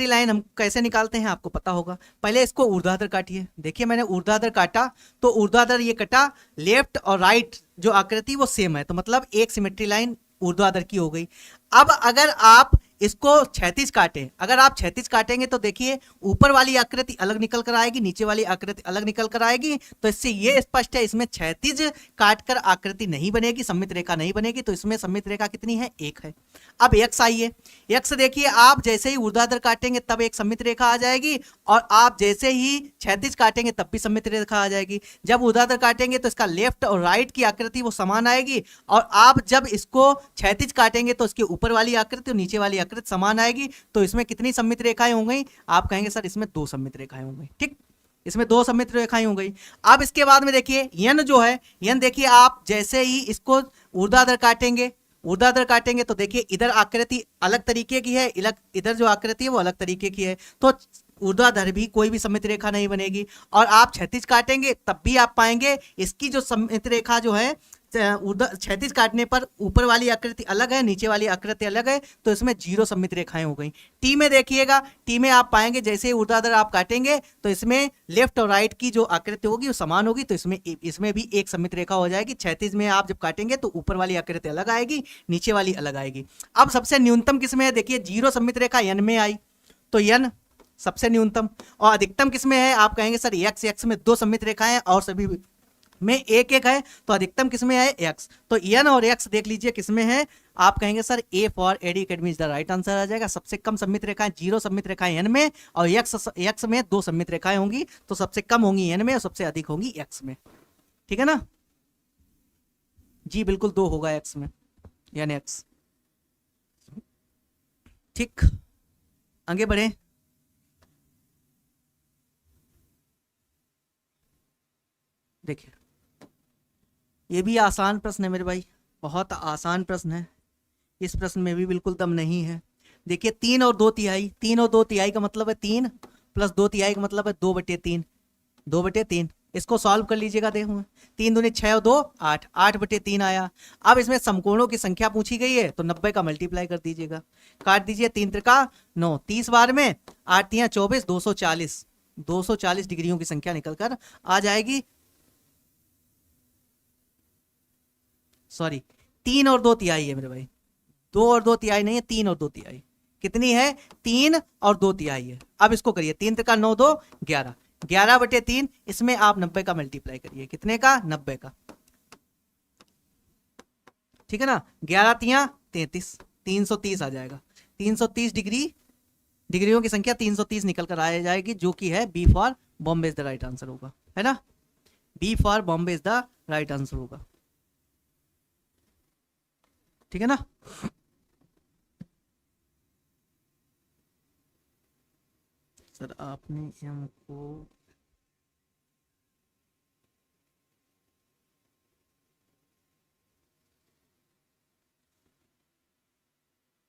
लाइन हम कैसे निकालते हैं आपको पता होगा। पहले इसको ऊर्ध्वाधर काटिए। देखिए मैंने ऊर्ध्वाधर काटा तो ऊर्ध्वाधर ये कटा, लेफ्ट और राइट जो आकृति वो सेम है, तो मतलब एक सिमेट्री लाइन ऊर्ध्वाधर की हो गई। अब अगर आप इसको क्षैतिज काटें, अगर आप क्षैतिज काटेंगे तो देखिए ऊपर वाली आकृति अलग निकल कर आएगी, नीचे वाली आकृति अलग निकल कर आएगी। तो इससे ये स्पष्ट है इसमें क्षैतिज काटकर आकृति नहीं बनेगी, सममित रेखा नहीं बनेगी। तो इसमें सममित रेखा कितनी है? एक है। अब यक्स आइए, यक्स देखिए आप जैसे ही ऊर्ध्वाधर काटेंगे तब एक सममित रेखा आ जाएगी, और आप जैसे ही क्षैतिज काटेंगे तब भी सममित रेखा आ जाएगी। जब ऊर्ध्वाधर काटेंगे तो इसका लेफ्ट और राइट की आकृति वो समान आएगी, और आप जब इसको क्षैतिज काटेंगे तो इसके ऊपर वाली आकृति और नीचे वाली आकृति समान आएगी। तो इसमें कितनी सममित रेखाएं हो गई? आप कहेंगे सर इसमें दो सममित रेखाएं हो गई, ठीक, इसमें दो सममित रेखाएं हो गई। अब इसके बाद में देखिए यन जो है, यन देखिए आप जैसे ही इसको ऊर्ध्वाधर काटेंगे तो देखिए इधर आकृति अलग तरीके की है, इधर जो आकृति है वो अलग तरीके की है, तो ऊर्ध्वाधर भी कोई भी सममित रेखा नहीं बनेगी। और आप क्षैतिज काटेंगे तब भी आप पाएंगे इसकी जो सममित रेखा जो है, क्षैतिज काटने पर ऊपर वाली आकृति अलग है, नीचे वाली आकृति अलग है, तो इसमें जीरो सममित रेखाएं हो गई। टी में देखिएगा, टी में आप पाएंगे जैसे ही ऊर्ध्वाधर आप काटेंगे तो इसमें लेफ्ट और राइट की जो आकृति होगी वो समान होगी, तो इसमें भी एक सममित रेखा हो जाएगी। क्षैतिज में आप जब काटेंगे तो ऊपर वाली आकृति अलग आएगी, नीचे वाली अलग आएगी। अब सबसे न्यूनतम किसमें है? देखिए जीरो सममित रेखा यन में आई, तो यन सबसे न्यूनतम। और अधिकतम किसमें है? आप कहेंगे सर एक्स में दो सममित रेखाएं और सभी में एक एक है, तो अधिकतम किसमें है? एक्स। तो एन और एक्स देख लीजिए किसमें है। आप कहेंगे sir A for AD academy is the right answer आ जाएगा। सबसे कम सममित रेखाएं जीरो सममित रेखाएं एन में, और एक्स में दो सममित रेखाएं होंगी, तो सबसे कम होंगी एन में और सबसे अधिक होंगी एक्स में, ठीक है ना जी? बिल्कुल दो होगा एक्स में, यानी एक्स, ठीक। आगे बढ़े। देखिए ये भी आसान प्रश्न है मेरे भाई, बहुत आसान प्रश्न है। इस प्रश्न में भी बिल्कुल दम नहीं है। देखिए 3 और 2/3, 3 और 2/3 का मतलब है 3 प्लस 2/3 का मतलब है 2/3, 2/3। इसको सॉल्व कर लीजिएगा। देखो 3 दूनी 6 और 2 8, 8/3 आया। अब इसमें समकोणों की संख्या पूछी गई है तो 90 का मल्टीप्लाई कर दीजिएगा, काट दीजिए। 3 त्रिका 9, 30 बार में 8 तियां 24, 240, 240 डिग्रियों की संख्या निकलकर आ जाएगी। सॉरी 3 और 2/3 है मेरे भाई, 2 और 2/3 नहीं है, 3 और 2/3। कितनी है? 3 और 2/3 है। अब इसको करिए, 3 त्रिका 9, 2 11, 11/3। इसमें आप 90 का मल्टीप्लाई करिए, कितने का? 90 का, ठीक है ना। 11 तियां 33, 330 आ जाएगा। 330 डिग्रियों की संख्या 330 निकल कर आ जाएगी, जो कि है B for Bombay is the right answer होगा, है ना। B for Bombay is the right answer होगा, ठीक है ना। सर आपने हमको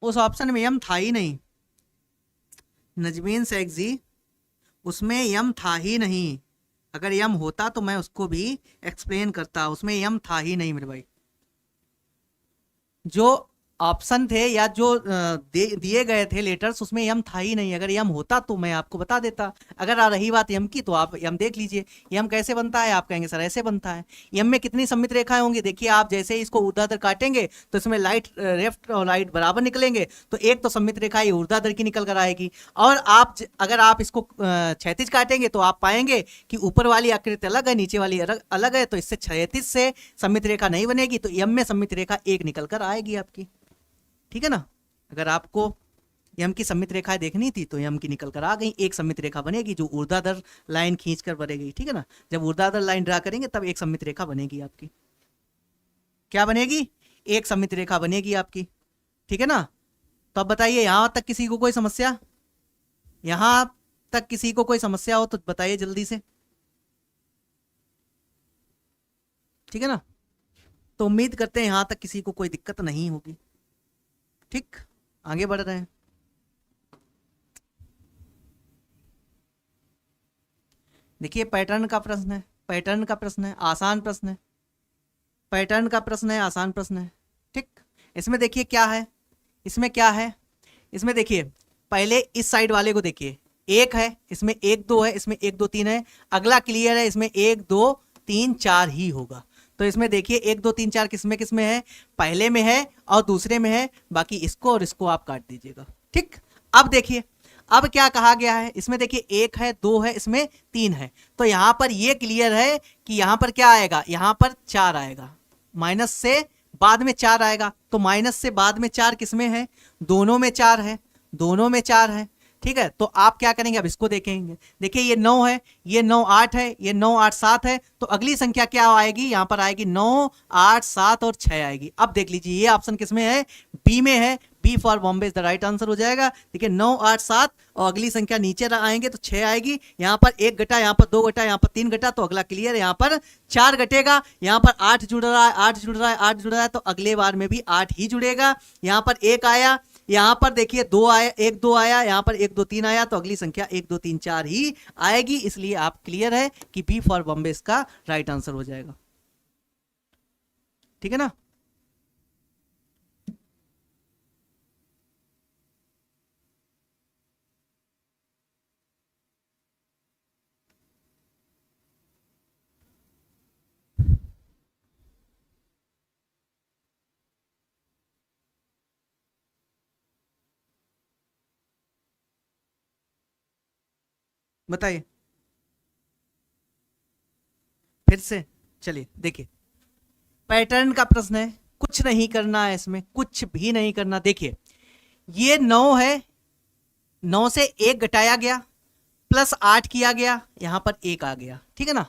उस ऑप्शन में यम था ही नहीं, नजमीन शेख जी, उसमें यम था ही नहीं। अगर यम होता तो मैं उसको भी एक्सप्लेन करता, उसमें यम था ही नहीं मेरे भाई। जो ऑप्शन थे या जो दिए गए थे लेटर्स, उसमें यम था ही नहीं। अगर यम होता तो मैं आपको बता देता। अगर आ रही बात यम की तो आप यम देख लीजिए, यम कैसे बनता है। आप कहेंगे सर ऐसे बनता है। यम में कितनी सममित रेखाएं होंगी? देखिए आप जैसे ही इसको ऊर्ध्वाधर काटेंगे तो इसमें लेफ्ट और राइट बराबर निकलेंगे, तो एक तो सममित रेखा ये ऊर्ध्वाधर की निकल कर आएगी। और अगर आप इसको क्षैतिज काटेंगे तो आप पाएंगे कि ऊपर वाली आकृति अलग है, नीचे वाली अलग है, तो इससे क्षैतिज से सममित रेखा नहीं बनेगी, तो यम में सममित रेखा एक निकल कर आएगी आपकी, ठीक है ना। अगर आपको यम की सममित रेखाएं देखनी थी तो यम की निकल कर आ गई, एक सममित रेखा बनेगी जो ऊर्ध्वाधर लाइन खींचकर बनेगी, ठीक है ना। जब ऊर्ध्वाधर लाइन ड्रा करेंगे तब एक सममित रेखा बनेगी आपकी। क्या बनेगी? एक सममित रेखा बनेगी आपकी, ठीक है ना। तो अब बताइए यहां तक किसी को कोई समस्या? यहां तक किसी को कोई समस्या हो तो बताइए जल्दी से, ठीक है ना। तो उम्मीद करते हैं यहां तक किसी को कोई दिक्कत नहीं होगी। ठीक, आगे बढ़ रहे हैं। देखिए पैटर्न का प्रश्न है, पैटर्न का प्रश्न है, आसान प्रश्न है, पैटर्न का प्रश्न है, आसान प्रश्न है। ठीक, इसमें देखिए क्या है, इसमें क्या है, इसमें देखिए पहले इस साइड वाले को देखिए, एक है इसमें, एक दो है इसमें, एक दो तीन है, अगला क्लियर है इसमें एक दो तीन चार ही होगा। तो इसमें देखिए एक दो तीन चार किसमें किसमें है, पहले में है और दूसरे में है, बाकी इसको और इसको आप काट दीजिएगा। ठीक, अब देखिए अब क्या कहा गया है, इसमें देखिए एक है दो है इसमें तीन है, तो यहां पर ये क्लियर है कि यहां पर क्या आएगा, यहां पर चार आएगा, माइनस से बाद में चार आएगा, तो माइनस से बाद में चार किसमें है, दोनों में चार है, दोनों में चार है। ठीक है, तो आप क्या करेंगे, अब इसको देखेंगे, देखिए ये 9 है, ये 9 8 है, ये 9 8 7 है, तो अगली संख्या क्या आएगी, यहां पर आएगी 9 8 7 और 6 आएगी। अब देख लीजिए ये ऑप्शन किसमें है, बी में है, B for Bombay is the right answer हो जाएगा। देखिए 9 8 7 और अगली संख्या नीचे आएंगे तो 6 आएगी, यहाँ पर एक घटा, यहाँ पर दो घटा, यहाँ पर तीन घटा, तो अगला क्लियर, यहाँ पर 4 घटेगा, यहाँ पर 8 जुड़ रहा है, 8 जुड़ रहा है, 8 जुड़ रहा है, तो अगले बार में भी 8 ही जुड़ेगा। यहाँ पर एक आया, यहाँ पर देखिए दो आया, एक दो आया, यहाँ पर एक दो तीन आया, तो अगली संख्या 1 2 3 4 ही आएगी। इसलिए आप क्लियर है कि बी फॉर बॉम्बे इसका राइट आंसर हो जाएगा। ठीक है ना। बताइए फिर से, चलिए देखिए पैटर्न का प्रश्न है, कुछ नहीं करना है इसमें, कुछ भी नहीं करना। देखिए ये 9 है, 9 से एक घटाया गया, प्लस 8 किया गया, यहां पर एक आ गया, ठीक है ना,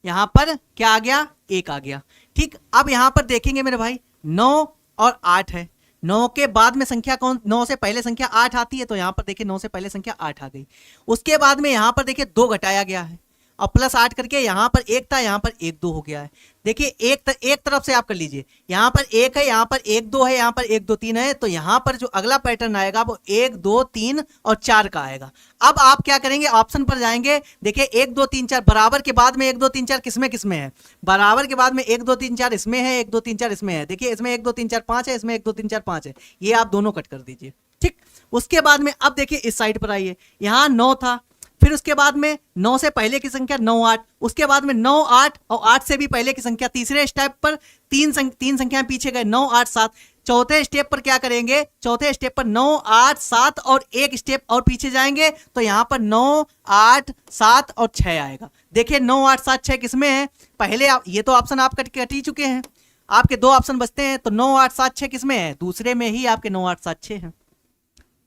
यहां पर क्या आ गया, एक आ गया। ठीक, अब यहां पर देखेंगे मेरे भाई 9 और 8 है, 9 के बाद में संख्या कौन, 9 से पहले संख्या 8 आती है, तो यहां पर देखिए 9 से पहले संख्या 8 आ गई। उसके बाद में यहां पर देखिए 2 घटाया गया है और प्लस 8 करके यहां पर एक था, यहां पर 1 2 हो गया है। देखिए एक तरफ से आप कर लीजिए, यहां पर एक है, यहां पर 1 2 है, यहां पर 1 2 3 है, तो यहां पर जो अगला पैटर्न आएगा वो 1 2 3 और 4 का आएगा। अब आप क्या करेंगे, ऑप्शन पर जाएंगे, देखिए 1 2 3 4 बराबर के बाद में 1 2 3 4 किसमें किसमें है, बराबर के बाद में 1 2 3 4 इसमें है, 1 2 3 4 इसमें है। देखिए इसमें 1 2 3 4 5 है, इसमें 1 2 3 4 5 है, ये आप दोनों कट कर दीजिए। ठीक, उसके बाद में अब देखिए इस साइड पर आइए, यहां 9 था, फिर उसके बाद में 9 से पहले की संख्या 9 8, उसके बाद में 9 8 और 8 से भी पहले की संख्या, तीसरे स्टेप पर तीन संख्याएं पीछे गए, 9 8 7। चौथे स्टेप पर क्या करेंगे, चौथे स्टेप पर 9 8 7 और एक स्टेप और पीछे जाएंगे, तो यहां पर 9 8 7 और 6 आएगा। देखिए 9 8 7 6 किसमें है, पहले आप ये तो ऑप्शन आप कट ही चुके हैं, आपके दो ऑप्शन बचते हैं, तो 9 8 7 6 किसमें है, दूसरे में ही आपके 9 8 7 6 है।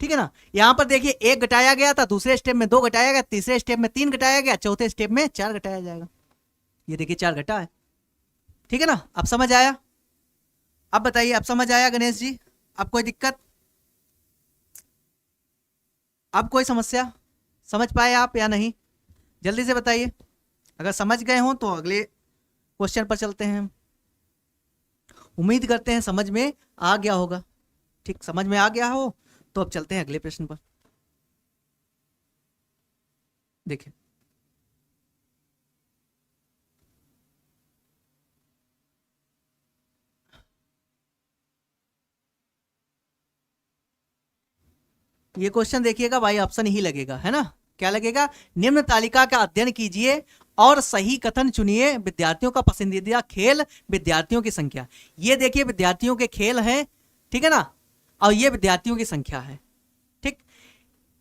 ठीक है ना, यहां पर देखिए एक घटाया गया था, दूसरे स्टेप में 2 घटाया गया, तीसरे स्टेप में 3 घटाया गया, चौथे स्टेप में 4 घटाया जाएगा। ये देखिए 4 घटा है। ठीक है ना, अब समझ आया, अब बताइए, अब समझ आया गणेश जी, अब कोई दिक्कत, अब कोई समस्या, समझ पाए आप या नहीं, जल्दी से बताइए। अगर समझ गए हो तो अगले क्वेश्चन पर चलते हैं। उम्मीद करते हैं समझ में आ गया होगा। ठीक, समझ में आ गया हो तो अब चलते हैं अगले प्रश्न पर। देखिए ये क्वेश्चन देखिएगा भाई, ऑप्शन ही लगेगा, है ना, क्या लगेगा, निम्न तालिका का अध्ययन कीजिए और सही कथन चुनिए, विद्यार्थियों का पसंदीदा खेल, विद्यार्थियों की संख्या। ये देखिए विद्यार्थियों के खेल हैं, ठीक है ना, और ये विद्यार्थियों की संख्या है। ठीक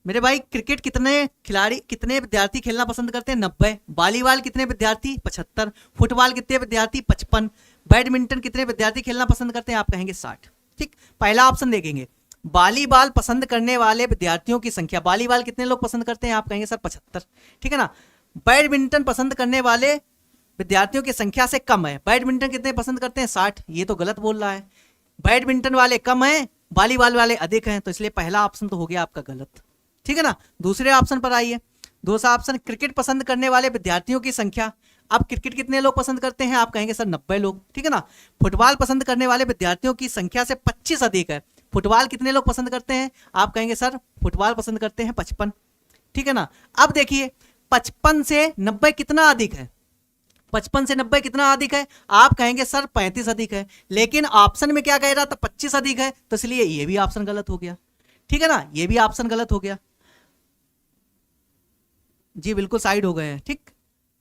मेरे भाई, क्रिकेट कितने खिलाड़ी, कितने विद्यार्थी खेलना पसंद करते हैं, 90। वॉलीबॉल कितने विद्यार्थी, 75। फुटबॉल कितने विद्यार्थी, 55। बैडमिंटन कितने विद्यार्थी खेलना पसंद करते हैं, आप कहेंगे 60। ठीक, पहला ऑप्शन देखेंगे, वॉलीबॉल पसंद करने वाले विद्यार्थियों की संख्या, वॉलीबॉल कितने लोग पसंद करते हैं, आप कहेंगे सर 75। ठीक है ना, बैडमिंटन पसंद करने वाले विद्यार्थियों की संख्या से कम है, बैडमिंटन कितने पसंद करते हैं, 60। ये तो गलत बोल रहा है, बैडमिंटन वाले कम हैं, वॉलीबॉल वाले अधिक हैं, तो इसलिए पहला ऑप्शन तो हो गया आपका गलत। ठीक है ना, दूसरे ऑप्शन पर आइए, दूसरा ऑप्शन क्रिकेट पसंद करने वाले विद्यार्थियों की संख्या। अब क्रिकेट कितने लोग पसंद करते हैं, आप कहेंगे सर 90 लोग, ठीक है ना। फुटबॉल पसंद करने वाले विद्यार्थियों की संख्या से 25 अधिक है। फुटबॉल कितने लोग पसंद करते हैं, आप कहेंगे सर फुटबॉल पसंद करते हैं 55, ठीक है ना। अब देखिए 55 से 90 कितना अधिक है, 55 से 90 कितना अधिक है, आप कहेंगे सर 35 अधिक है। लेकिन ऑप्शन में क्या कह रहा था, 25 अधिक है, तो इसलिए ये भी ऑप्शन गलत हो गया, ठीक है ना, ये भी ऑप्शन गलत हो गया जी, बिल्कुल साइड हो गए हैं, ठीक।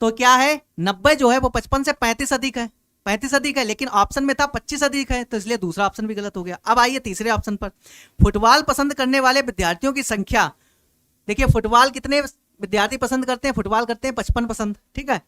तो क्या है 90 जो है वो 55 से 35 अधिक है, 35 अधिक है, लेकिन ऑप्शन में था 25 अधिक है, तो इसलिए दूसरा ऑप्शन भी गलत हो गया। अब आइए तीसरे ऑप्शन पर, फुटबॉल पसंद करने वाले विद्यार्थियों की संख्या। देखिए फुटबॉल कितने विद्यार्थी पसंद करते हैं, फुटबॉल करते हैं 55 पसंद, ठीक है,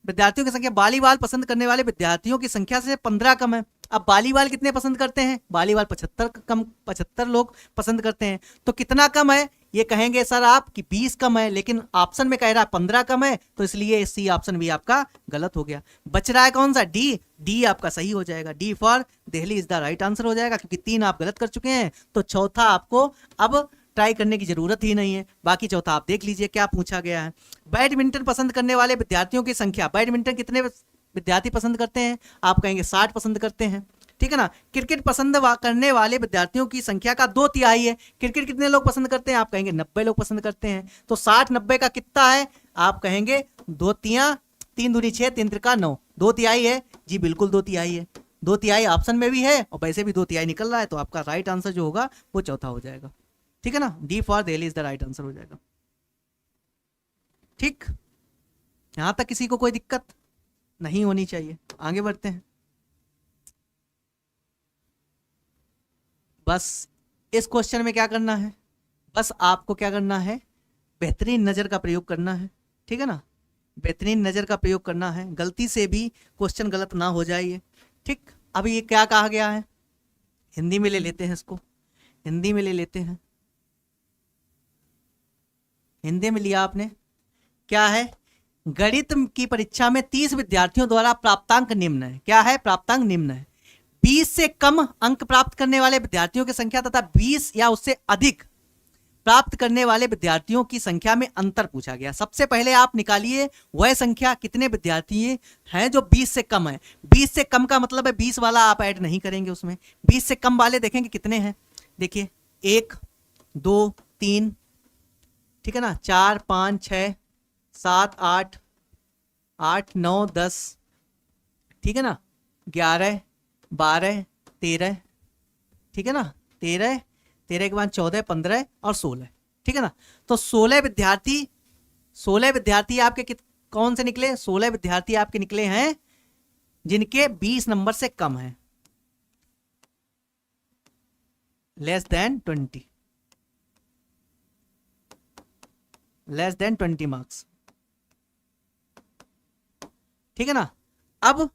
विद्यार्थियों की संख्या। वॉलीबॉल पसंद करने वाले विद्यार्थियों की संख्या से 15 कम है। अब वॉलीबॉल कितने पसंद करते हैं, वॉलीबॉल 75 लोग पसंद करते हैं, तो कितना कम है, ये कहेंगे सर आप कि 20 कम है, लेकिन ऑप्शन में कह रहा है 15 कम है, तो इसलिए सी ऑप्शन भी आपका गलत हो गया। बच रहा है कौन सा, डी, डी आपका सही हो जाएगा, D for Delhi is the right answer हो जाएगा, क्योंकि 3 आप गलत कर चुके हैं, तो चौथा आपको अब ट्राई करने की जरूरत ही नहीं है। बाकी चौथा आप देख लीजिए क्या पूछा गया है। बैडमिंटन पसंद करने वाले विद्यार्थियों की संख्या, बैडमिंटन कितने विद्यार्थी पसंद करते हैं, आप कहेंगे 60 पसंद करते हैं, ठीक है ना। क्रिकेट पसंद करने वाले विद्यार्थियों की संख्या का 2/3 है। क्रिकेट कितने लोग पसंद करते हैं, आप कहेंगे 90 लोग पसंद करते हैं, तो 60-90 का कितना है, आप कहेंगे 2/3, 3 दूनी 6, 3 त्रिका 9, 2/3 है जी, बिल्कुल 2/3 है, 2/3 ऑप्शन में भी है और वैसे भी 2/3 निकल रहा है, तो आपका राइट आंसर जो होगा वो चौथा हो जाएगा, ठीक है ना, D for Delhi is the right answer हो जाएगा, ठीक। यहां तक किसी को कोई दिक्कत नहीं होनी चाहिए, आगे बढ़ते हैं। बस इस क्वेश्चन में क्या करना है, बस आपको क्या करना है, बेहतरीन नज़र का प्रयोग करना है, ठीक है ना, बेहतरीन नज़र का प्रयोग करना है, गलती से भी क्वेश्चन गलत ना हो जाए, ठीक। अभी ये क्या कहा गया है, हिंदी में ले लेते हैं इसको, हिंदी में ले लेते हैं, हिंदी में लिया आपने, क्या है, गणित की परीक्षा में 30 विद्यार्थियों द्वारा प्राप्तांक निम्न है, क्या है, प्राप्तांक निम्न है। 20 से कम अंक प्राप्त करने वाले विद्यार्थियों की संख्या तथा 20 या उससे अधिक प्राप्त करने वाले विद्यार्थियों की संख्या में अंतर पूछा गया। सबसे पहले आप निकालिए वह संख्या, कितने विद्यार्थी हैं जो 20 से कम है। 20 से कम का मतलब है 20 वाला आप ऐड नहीं करेंगे उसमें, 20 से कम वाले देखेंगे कितने हैं, देखिए 1 2 3, ठीक है ना, 4 5 6 7 8 8 9 10, ठीक है ना, 11 12 13, ठीक है ना, 13 13 के बाद 14 15 और 16, ठीक है ना। तो 16 विद्यार्थी आपके कौन से निकले, 16 विद्यार्थी आपके निकले हैं जिनके 20 नंबर से कम है, लेस देन 20 मार्क्स, ठीक है ना। अब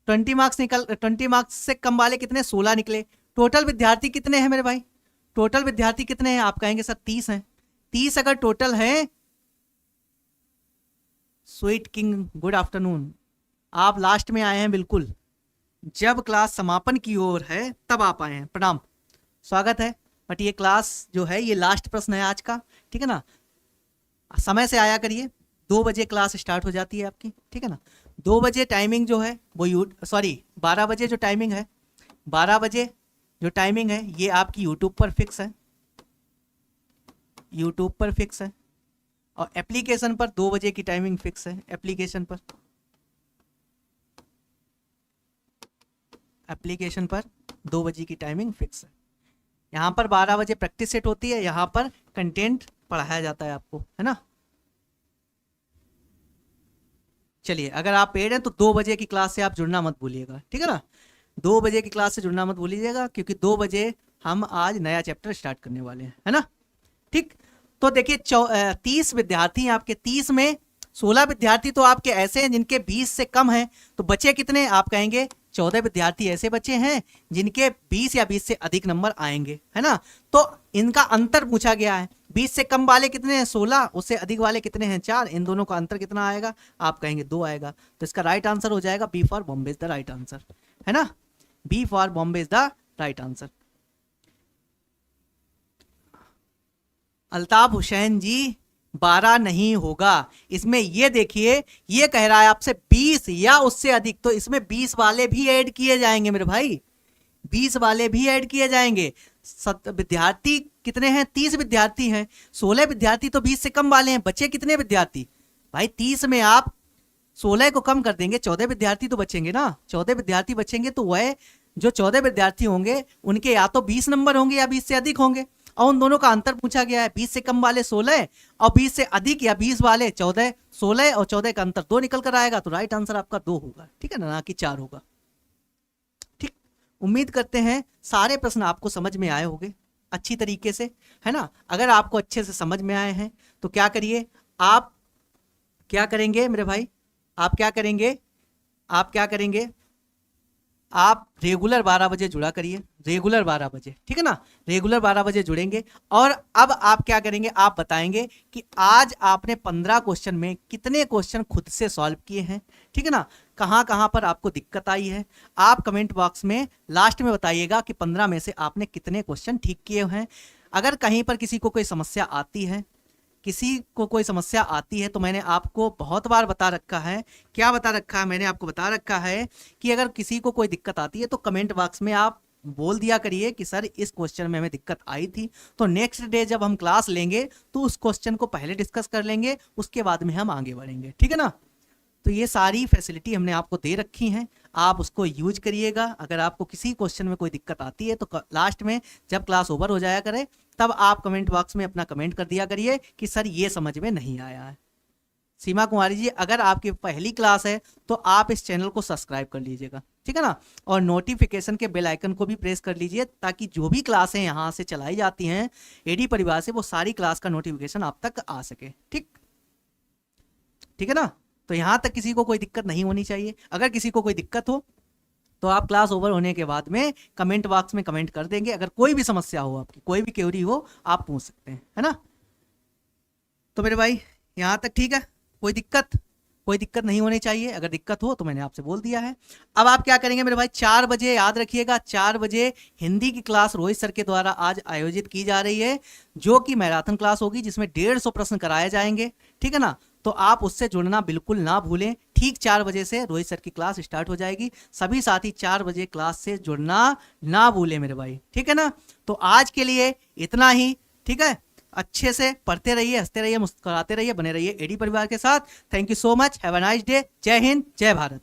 20 मार्क्स से कम वाले कितने, 16 निकले। टोटल विद्यार्थी कितने हैं मेरे भाई, टोटल विद्यार्थी कितने हैं, आप कहेंगे सर 30 हैं। 30 अगर टोटल है, स्वीट किंग गुड आफ्टरनून, आप लास्ट में आए हैं, बिल्कुल जब क्लास समापन की ओर है तब आप आए हैं, प्रणाम, स्वागत है। बट ये क्लास जो है ये लास्ट प्रश्न है आज का, ठीक है ना, समय से आया करिए, 2 बजे क्लास स्टार्ट हो जाती है आपकी, ठीक है ना। 2 बजे टाइमिंग जो है वो 12 बजे जो टाइमिंग है, 12 बजे जो टाइमिंग है ये आपकी यूट्यूब पर फिक्स है, यूट्यूब पर फिक्स है, और एप्लीकेशन पर 2 बजे की टाइमिंग फिक्स है, एप्लीकेशन पर 2 बजे की टाइमिंग फिक्स है। यहाँ पर 12 बजे प्रैक्टिस सेट होती है, यहाँ पर कंटेंट पढ़ाया जाता है आपको, है ना। चलिए अगर आप पेड हैं तो 2 बजे की क्लास से आप जुड़ना मत भूलिएगा, ठीक है ना, 2 बजे की क्लास से जुड़ना मत भूलिएगा, क्योंकि 2 बजे हम आज नया चैप्टर स्टार्ट करने वाले हैं, है ना, ठीक। तो देखिए 30 विद्यार्थी हैं आपके, 30 में 16 विद्यार्थी तो आपके ऐसे हैं जिनके 20 से कम हैं, तो बचे कितने, आप कहेंगे 14 विद्यार्थी ऐसे बचे हैं जिनके 20 या 20 से अधिक नंबर आएंगे, है ना। तो इनका अंतर पूछा गया है, 20 से कम वाले कितने हैं 16, उससे अधिक वाले कितने हैं 4, इन दोनों का अंतर कितना आएगा, आप कहेंगे 2 आएगा। तो इसका राइट आंसर हो जाएगा B for Bombay is the right answer, है ना, B for Bombay is the right answer. Altaf Hussain ji 12 नहीं होगा। इसमें ये देखिए, ये कह रहा है आपसे 20 या उससे अधिक, तो इसमें 20 वाले भी ऐड किए जाएंगे मेरे भाई, 20 वाले भी ऐड किए जाएंगे। विद्यार्थी कितने हैं? 30 विद्यार्थी हैं। 16 विद्यार्थी तो 20 से कम वाले हैं, बचे कितने विद्यार्थी भाई? 30 में आप 16 को कम कर देंगे, 14 विद्यार्थी तो बचेंगे ना। 14 विद्यार्थी बचेंगे तो वह जो 14 विद्यार्थी होंगे उनके या तो 20 नंबर होंगे या 20 से अधिक होंगे, और उन दोनों का अंतर पूछा गया है। 20 से कम वाले 16 और 20 से अधिक या 20 वाले 14। 16 और 14 का अंतर 2 निकल कर आएगा, तो राइट आंसर आपका 2 होगा, ठीक है ना कि 4 होगा। ठीक, उम्मीद करते हैं सारे प्रश्न आपको समझ में आए होंगे अच्छी तरीके से, है ना। अगर आपको अच्छे से समझ में आए हैं तो क्या करिए, आप क्या करेंगे मेरे भाई, आप क्या करेंगे, आप रेगुलर 12 बजे जुड़ा करिए, रेगुलर 12 बजे, ठीक है ना। रेगुलर 12 बजे जुड़ेंगे और अब आप क्या करेंगे, आप बताएंगे कि आज आपने 15 क्वेश्चन में कितने क्वेश्चन खुद से सॉल्व किए हैं, ठीक है ना। कहाँ कहाँ पर आपको दिक्कत आई है आप कमेंट बॉक्स में लास्ट में बताइएगा कि 15 में से आपने कितने क्वेश्चन ठीक किए हैं। अगर कहीं पर किसी को कोई समस्या आती है, तो मैंने आपको बहुत बार बता रखा है। क्या बता रखा है? मैंने आपको बता रखा है कि अगर किसी को कोई दिक्कत आती है तो कमेंट बॉक्स में आप बोल दिया करिए कि सर इस क्वेश्चन में हमें दिक्कत आई थी, तो नेक्स्ट डे जब हम क्लास लेंगे तो उस क्वेश्चन को पहले डिस्कस कर लेंगे, उसके बाद में हम आगे बढ़ेंगे, ठीक है ना। तो ये सारी फैसिलिटी हमने आपको दे रखी हैं, आप उसको यूज करिएगा। अगर आपको किसी क्वेश्चन में कोई दिक्कत आती है तो लास्ट में जब क्लास ओवर हो जाया करे तब आप कमेंट बॉक्स में अपना कमेंट कर दिया करिए कि सर ये समझ में नहीं आया है। सीमा कुमारी जी, अगर आपकी पहली क्लास है तो आप इस चैनल को सब्सक्राइब कर लीजिएगा, ठीक है ना, और नोटिफिकेशन के बेल आइकन को भी प्रेस कर लीजिए ताकि जो भी क्लासें यहाँ से चलाई जाती हैं एडी परिवार से, वो सारी क्लास का नोटिफिकेशन आप तक आ सके, ठीक है ना। तो यहाँ तक किसी को कोई दिक्कत नहीं होनी चाहिए। अगर किसी को कोई दिक्कत हो तो आप क्लास ओवर होने के बाद में कमेंट बॉक्स में कमेंट कर देंगे। अगर कोई भी समस्या हो, आपकी कोई भी क्वेरी हो, आप पूछ सकते हैं, है ना। तो मेरे भाई यहाँ तक ठीक है, कोई दिक्कत नहीं होनी चाहिए। अगर दिक्कत हो तो मैंने आपसे बोल दिया है। अब आप क्या करेंगे मेरे भाई, 4 बजे याद रखिएगा, 4 बजे हिंदी की क्लास रोहित सर के द्वारा आज आयोजित की जा रही है, जो कि मैराथन क्लास होगी जिसमें 150 प्रश्न कराए जाएंगे, ठीक है ना। तो आप उससे जुड़ना बिल्कुल ना भूलें। ठीक 4 बजे से रोहित सर की क्लास स्टार्ट हो जाएगी। सभी साथी 4 बजे क्लास से जुड़ना ना भूलें मेरे भाई, ठीक है ना। तो आज के लिए इतना ही, ठीक है। अच्छे से पढ़ते रहिए, हंसते रहिए, मुस्कुराते रहिए, बने रहिए एडी परिवार के साथ। Thank you so much, have a nice day. जय हिंद, जय भारत।